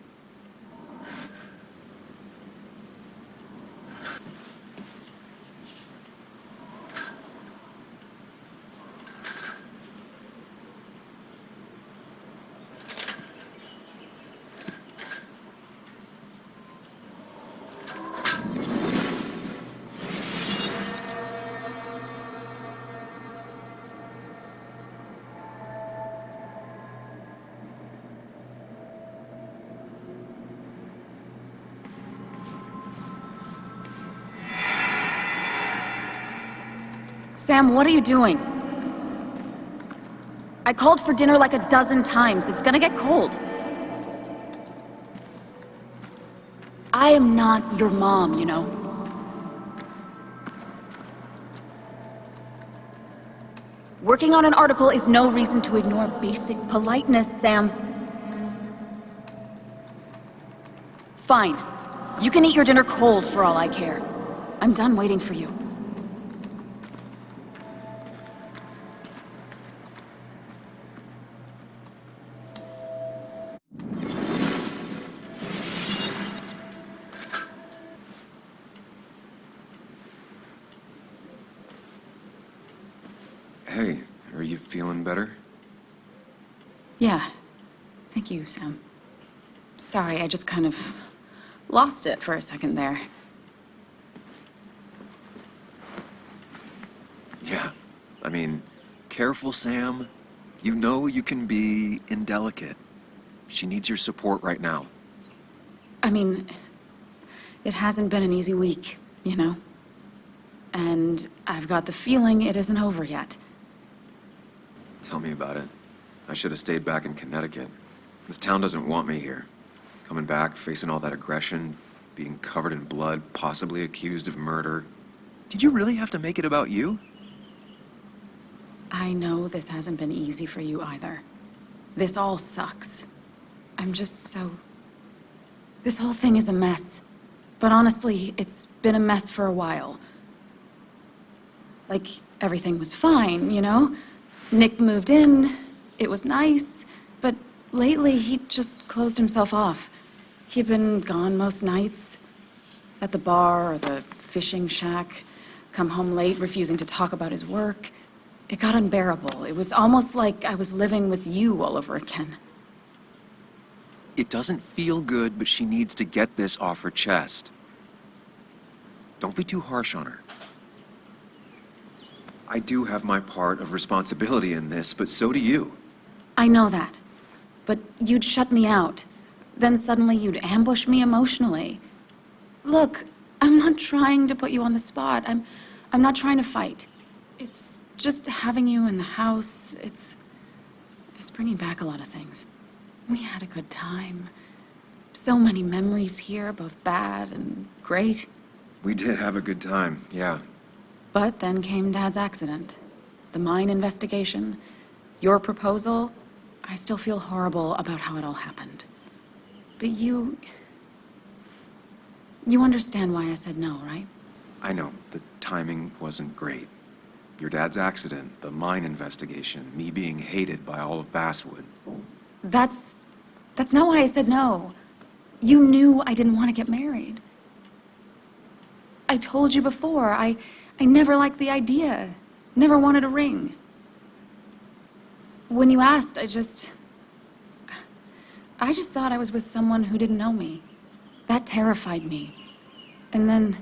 Sam, what are you doing? I called for dinner like a dozen times. It's gonna get cold. I am not your mom, you know. Working on an article is no reason to ignore basic politeness, Sam. Fine. You can eat your dinner cold for all I care. I'm done waiting for you. Hey, are you feeling better? Yeah. Thank you, Sam. Sorry, I just kind of lost it for a second there. Yeah. I mean, careful, Sam. You know you can be indelicate. She needs your support right now. I mean, it hasn't been an easy week, you know? And I've got the feeling it isn't over yet. Tell me about it. I should have stayed back in Connecticut. This town doesn't want me here. Coming back, facing all that aggression, being covered in blood, possibly accused of murder. Did you really have to make it about you? I know this hasn't been easy for you either. This all sucks. I'm just so... This whole thing is a mess. But honestly, it's been a mess for a while. Like, everything was fine, you know? Nick moved in, it was nice, but lately he just closed himself off. He'd been gone most nights. At the bar or the fishing shack, come home late, refusing to talk about his work. It got unbearable. It was almost like I was living with you all over again. It doesn't feel good, but she needs to get this off her chest. Don't be too harsh on her. I do have my part of responsibility in this, but so do you. I know that. But you'd shut me out. Then suddenly you'd ambush me emotionally. Look, I'm not trying to put you on the spot. I'm not trying to fight. It's just having you in the house. It's bringing back a lot of things. We had a good time. So many memories here, both bad and great. We did have a good time, yeah. But then came Dad's accident. The mine investigation. Your proposal. I still feel horrible about how it all happened. But you understand why I said no, right? I know. The timing wasn't great. Your dad's accident, the mine investigation, me being hated by all of Basswood. That's not why I said no. You knew I didn't want to get married. I told you before, I never liked the idea. Never wanted a ring. When you asked, I just thought I was with someone who didn't know me. That terrified me. And then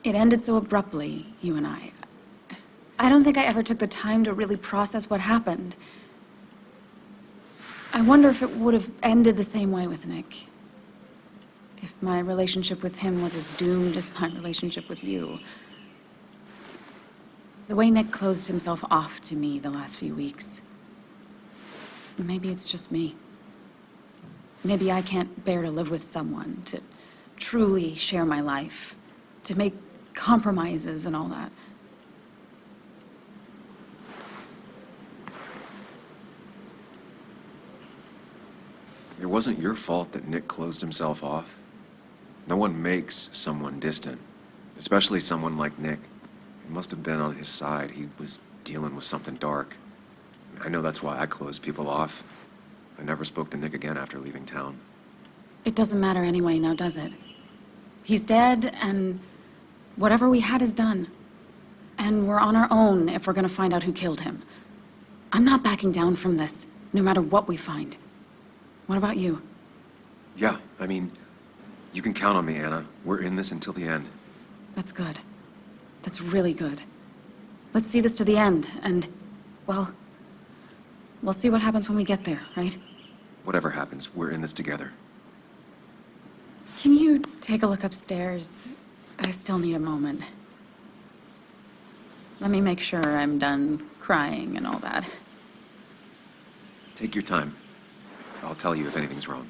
it ended so abruptly, you and I. I don't think I ever took the time to really process what happened. I wonder if it would have ended the same way with Nick. If my relationship with him was as doomed as my relationship with you. The way Nick closed himself off to me the last few weeks. Maybe it's just me. Maybe I can't bear to live with someone, to truly share my life, to make compromises and all that. It wasn't your fault that Nick closed himself off. No one makes someone distant, especially someone like Nick. It must have been on his side. He was dealing with something dark. I know that's why I closed people off. I never spoke to Nick again after leaving town. It doesn't matter anyway, now does it? He's dead, and whatever we had is done. And we're on our own if we're gonna find out who killed him. I'm not backing down from this, no matter what we find. What about you? Yeah, I mean, you can count on me, Anna. We're in this until the end. That's good. That's really good. Let's see this to the end, and, well, we'll see what happens when we get there, right? Whatever happens, we're in this together. Can you take a look upstairs? I still need a moment. Let me make sure I'm done crying and all that. Take your time. I'll tell you if anything's wrong.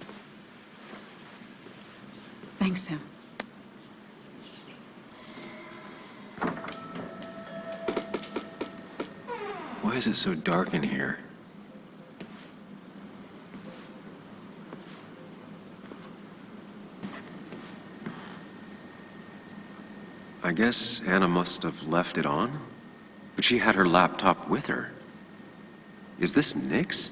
Thanks, Sam. Why is it so dark in here? I guess Anna must have left it on, but she had her laptop with her. Is this Nick's?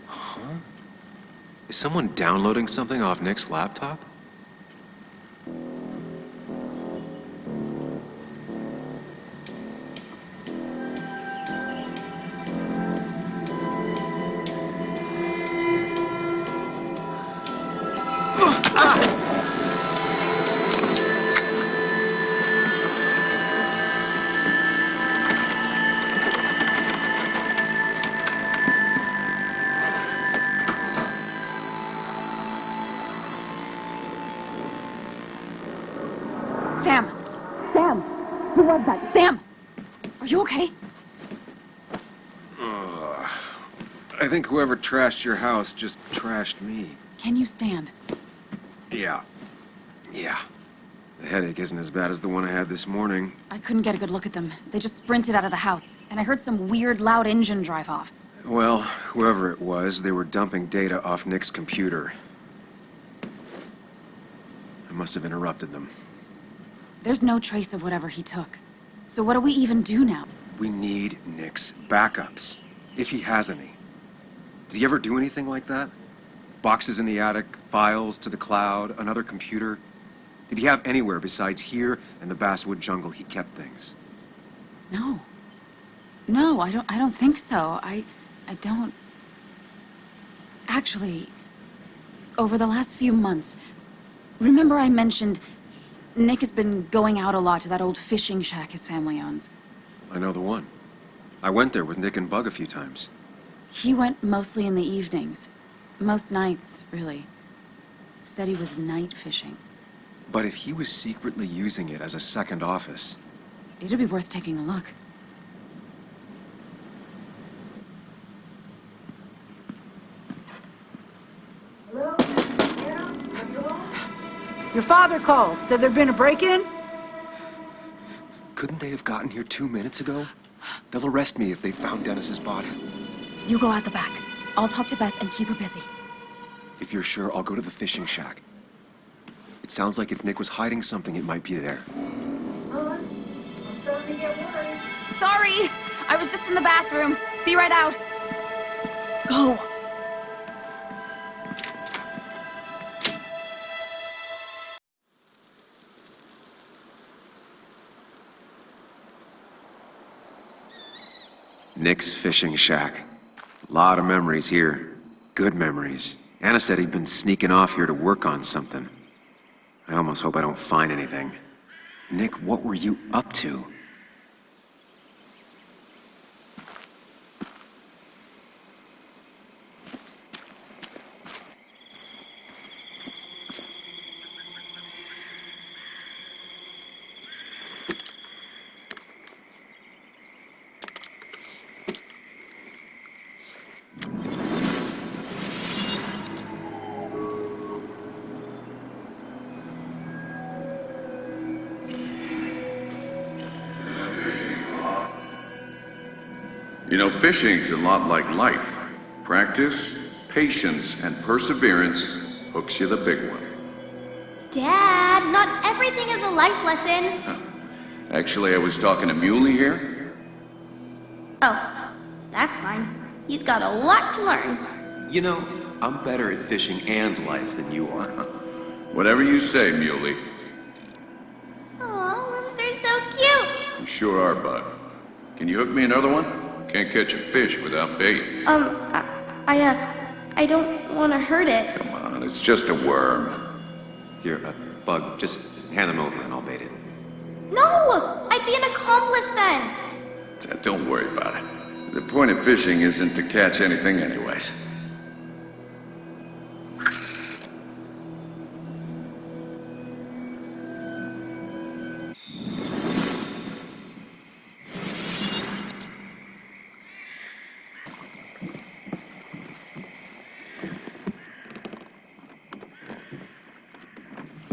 Huh? Is someone downloading something off Nick's laptop? Sam! Sam! Who was that? Sam! Are you okay? I think whoever trashed your house just trashed me. Can you stand? Yeah. The headache isn't as bad as the one I had this morning. I couldn't get a good look at them. They just sprinted out of the house, and I heard some weird, loud engine drive off. Well, whoever it was, they were dumping data off Nick's computer. I must have interrupted them. There's no trace of whatever he took. So what do we even do now? We need Nick's backups, if he has any. Did he ever do anything like that? Boxes in the attic, files to the cloud, another computer? Did he have anywhere besides here and the Basswood jungle he kept things? No. No, I don't think so. I don't... Actually, over the last few months, remember I mentioned Nick has been going out a lot to that old fishing shack his family owns? I know the one. I went there with Nick and Bug a few times. He went mostly in the evenings. Most nights, really. Said he was night fishing. But if he was secretly using it as a second office... It'd be worth taking a look. Your father called. Said there'd been a break-in? Couldn't they have gotten here 2 minutes ago? They'll arrest me if they found Dennis's body. You go out the back. I'll talk to Bess and keep her busy. If you're sure, I'll go to the fishing shack. It sounds like if Nick was hiding something, it might be there. I'm starting to get worried. Sorry! I was just in the bathroom. Be right out. Go! Nick's fishing shack. A lot of memories here. Good memories. Anna said he'd been sneaking off here to work on something. I almost hope I don't find anything. Nick, what were you up to? You know, fishing's a lot like life. Practice, patience, and perseverance hooks you the big one. Dad, not everything is a life lesson. Actually, I was talking to Muley here. Oh, that's fine. He's got a lot to learn. You know, I'm better at fishing and life than you are. Whatever you say, Muley. Aw, limbs are so cute. You sure are, Bug. Can you hook me another one? Can't catch a fish without bait. I don't want to hurt it. Come on, it's just a worm. Here, Bug, just hand them over and I'll bait it. No! I'd be an accomplice then. Don't worry about it. The point of fishing isn't to catch anything anyways.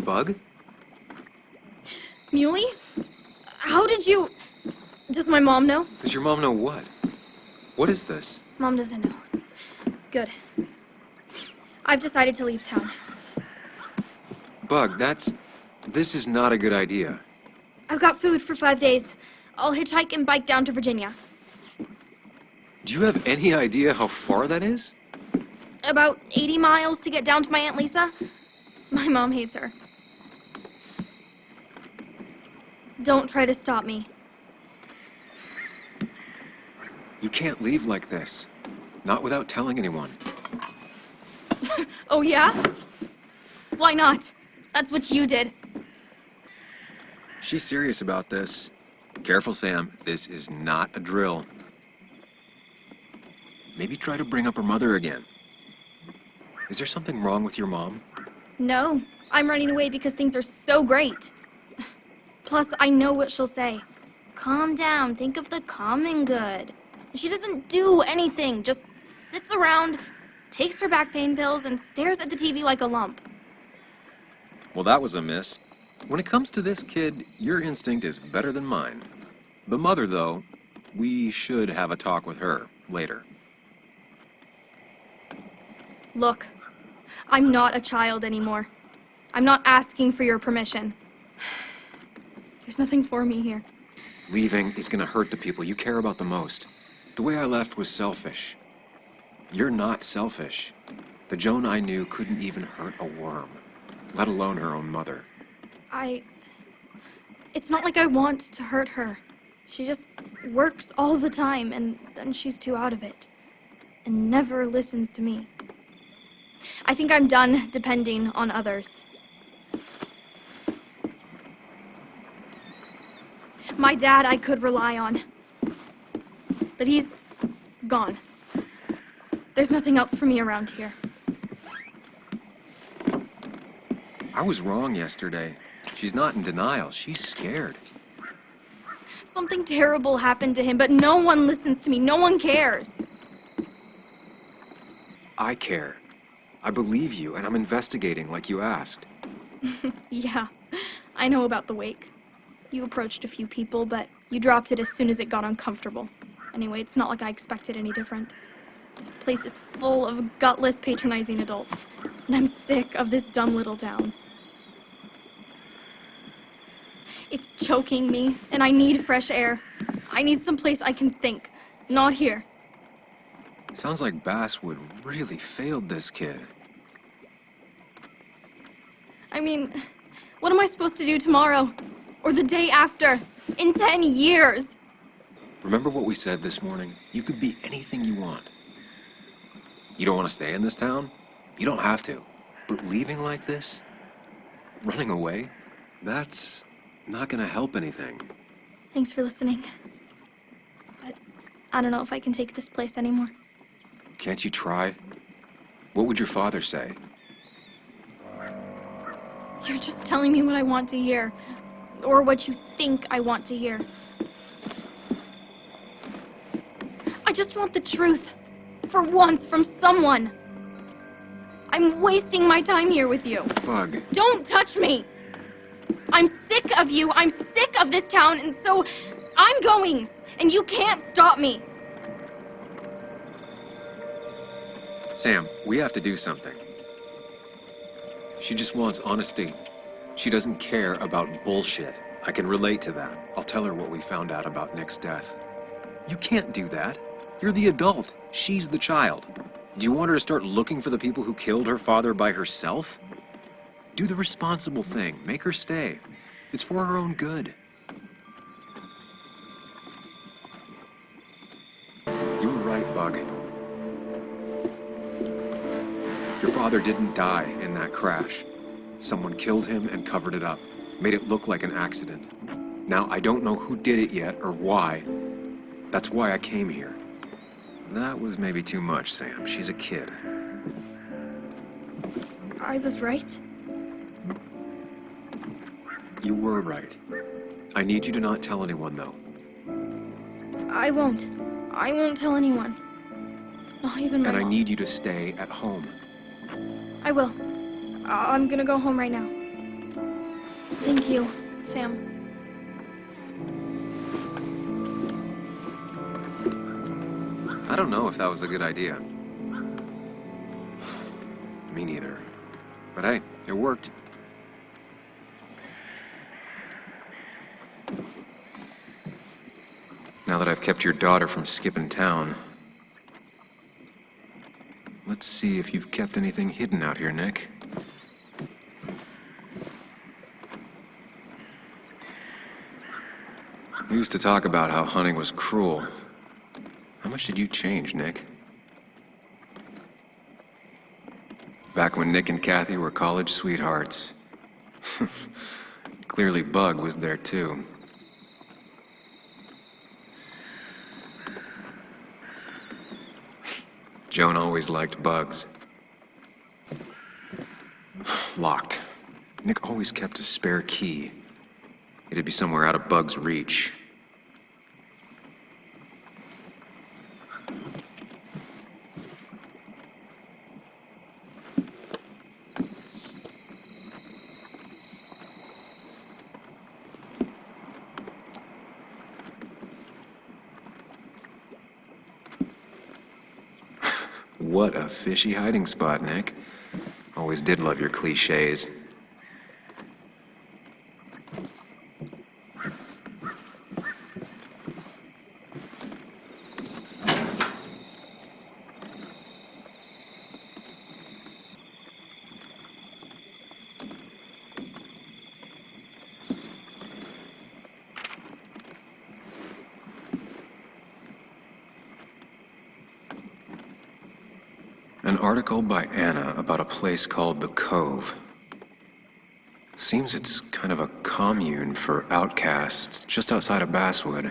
Bug? Muley? How did you... Does my mom know? Does your mom know what? What is this? Mom doesn't know. Good. I've decided to leave town. Bug, this is not a good idea. I've got food for 5 days. I'll hitchhike and bike down to Virginia. Do you have any idea how far that is? About 80 miles to get down to my Aunt Lisa. My mom hates her. Don't try to stop me. You can't leave like this. Not without telling anyone. Oh, yeah? Why not? That's what you did. She's serious about this. Careful, Sam. This is not a drill. Maybe try to bring up her mother again. Is there something wrong with your mom? No, I'm running away because things are so great. Plus, I know what she'll say. Calm down, think of the common good. She doesn't do anything, just sits around, takes her back pain pills, and stares at the TV like a lump. Well, that was a miss. When it comes to this kid, your instinct is better than mine. The mother, though, we should have a talk with her later. Look, I'm not a child anymore. I'm not asking for your permission. There's nothing for me here. Leaving is gonna hurt the people you care about the most. The way I left was selfish. You're not selfish. The Joan I knew couldn't even hurt a worm, let alone her own mother. It's not like I want to hurt her. She just works all the time, and then she's too out of it. And never listens to me. I think I'm done depending on others. My dad I could rely on. But he's gone. There's nothing else for me around here. I was wrong yesterday. She's not in denial. She's scared. Something terrible happened to him, but no one listens to me. No one cares. I care. I believe you, and I'm investigating like you asked. Yeah, I know about the wake. You approached a few people, but you dropped it as soon as it got uncomfortable. Anyway, it's not like I expected any different. This place is full of gutless, patronizing adults, and I'm sick of this dumb little town. It's choking me, and I need fresh air. I need someplace I can think, not here. Sounds like Basswood really failed this kid. I mean, what am I supposed to do tomorrow? Or the day after? In 10 years? Remember what we said this morning? You could be anything you want. You don't want to stay in this town? You don't have to. But leaving like this? Running away? That's not gonna help anything. Thanks for listening. But I don't know if I can take this place anymore. Can't you try? What would your father say? You're just telling me what I want to hear. Or what you think I want to hear. I just want the truth. For once, from someone. I'm wasting my time here with you. Bug. Don't touch me! I'm sick of you, I'm sick of this town, and so I'm going, and you can't stop me. Sam, we have to do something. She just wants honesty. She doesn't care about bullshit. I can relate to that. I'll tell her what we found out about Nick's death. You can't do that. You're the adult. She's the child. Do you want her to start looking for the people who killed her father by herself? Do the responsible thing. Make her stay. It's for her own good. You were right, Bug. Your father didn't die in that crash. Someone killed him and covered it up. Made it look like an accident. Now, I don't know who did it yet or why. That's why I came here. That was maybe too much, Sam. She's a kid. I was right? You were right. I need you to not tell anyone, though. I won't. I won't tell anyone. Not even my And I mom. need you to stay at home. I will. I'm gonna go home right now. Thank you, Sam. I don't know if that was a good idea. Me neither. But hey, it worked. Now that I've kept your daughter from skipping town, let's see if you've kept anything hidden out here, Nick. We used to talk about how hunting was cruel. How much did you change, Nick? Back when Nick and Kathy were college sweethearts. Clearly Bug was there too. Joan always liked bugs. Locked. Nick always kept a spare key. It'd be somewhere out of Bug's reach. What a fishy hiding spot, Nick. Always did love your cliches. An article by Anna about a place called the Cove. Seems it's kind of a commune for outcasts just outside of Basswood.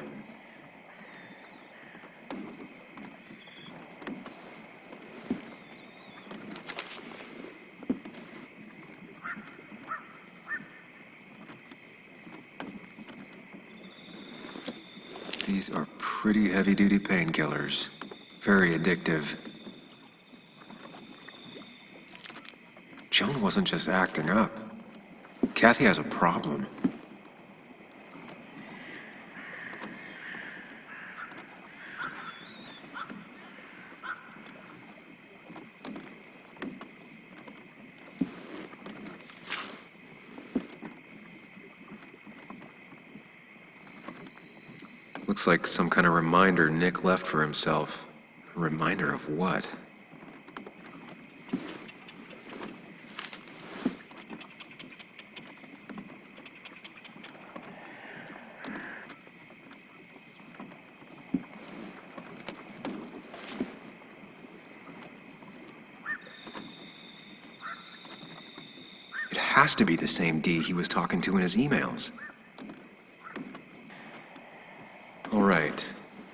These are pretty heavy-duty painkillers. Very addictive. Joan wasn't just acting up. Kathy has a problem. Looks like some kind of reminder Nick left for himself. A reminder of what? It has to be the same D he was talking to in his emails. All right.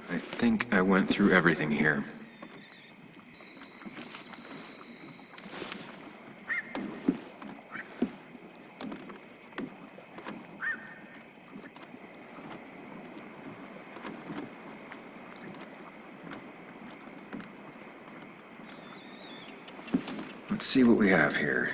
I think I went through everything here. Let's see what we have here.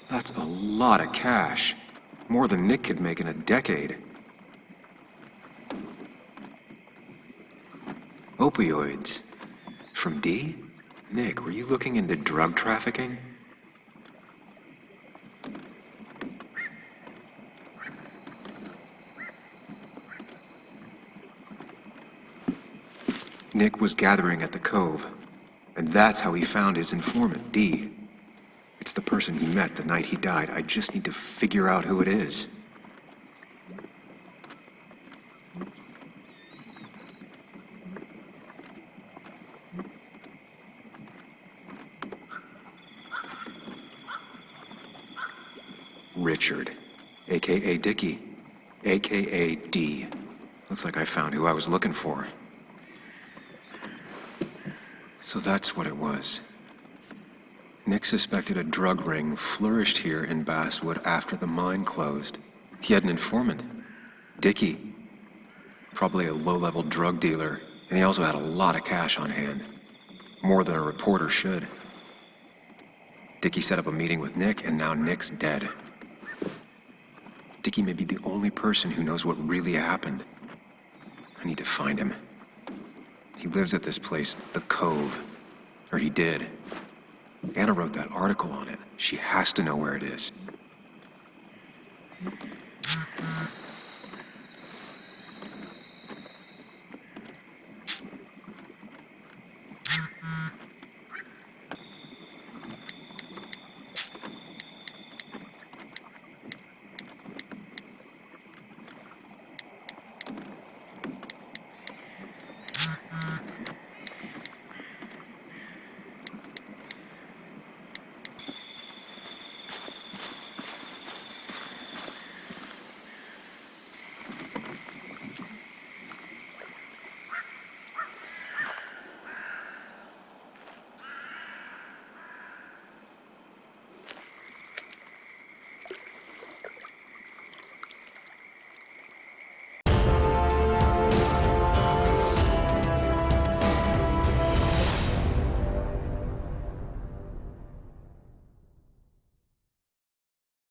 That's a lot of cash. More than Nick could make in a decade. Opioids. From D? Nick, were you looking into drug trafficking? Nick was gathering at the Cove, and that's how he found his informant, D. It's the person he met the night he died. I just need to figure out who it is. Richard, a.k.a. Dickie, a.k.a. D. Looks like I found who I was looking for. So that's what it was. Nick suspected a drug ring flourished here in Basswood after the mine closed. He had an informant, Dickie. Probably a low-level drug dealer, and he also had a lot of cash on hand. More than a reporter should. Dickie set up a meeting with Nick, and now Nick's dead. Dickie may be the only person who knows what really happened. I need to find him. He lives at this place, the Cove. Or he did. Anna wrote that article on it. She has to know where it is.